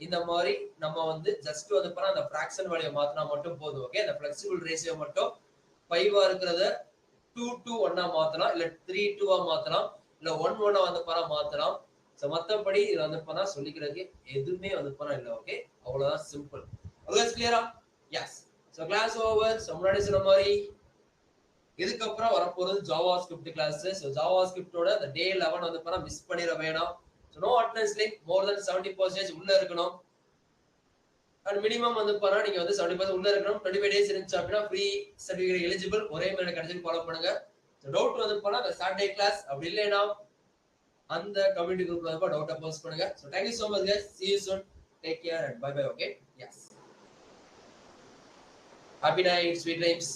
இந்த மாதிரி நம்ம வந்து ஜஸ்ட் வந்து பண்ணா அந்த ஃபிராக்ஷன் வேல்யூ மாத்தினா மட்டும் போதும். ஓகே, அந்த ஃபிளெக்சிபிள் ரேஷியோ மட்டும் 5ஆ இருக்கிறத 2 to 1ஆ மாத்தலாம், இல்ல 3 2ஆ மாத்தலாம், இல்ல 1 1ஆ வந்து பண்ணா மாத்தலாம். சோ மத்தபடி இது வந்து பண்ணா சொல்லிக்கிறதுக்கு எதுவுமே வந்து பண்ணா இல்ல. ஓகே, அவ்வளவுதான் சிம்பிள். ஓகே, கிளியரா? Yes. So class over. So முன்னாடி சொன்ன மாதிரி இதுக்கப்புறம் வரப்போறது ஜாவா ஸ்கிரிப்ட் கிளாஸ். சோ ஜாவா ஸ்கிரிப்டோட அந்த டே 11 வந்து பண்ணா மிஸ் பண்ணிட வேணாம். So no attendance link more than 70% உள்ள இருக்கணும். அண்ட் மினிமம் வந்து பண்ணா நீங்க வந்து 70% உள்ள இருக்கணும். 25 டேஸ் இருந்துச்சு அப்படின்னா ஃப்ரீ சர்டிஃபிகேட் எலிஜிபிள். ஒரே மாதிரி கிடைச்சு ஃபாலோ பண்ணுங்க. சோ டவுட் வந்து பண்ணா அந்த சாட்டர்டே கிளாஸ் அப்படி இல்லைன்னா அந்த கம்யூனிட்டி குரூப்ல வந்து டவுட்டை போஸ்ட் பண்ணுங்க. So thank you so much guys. See you soon. Take care and bye bye. Okay, yes, happy night, sweet dreams.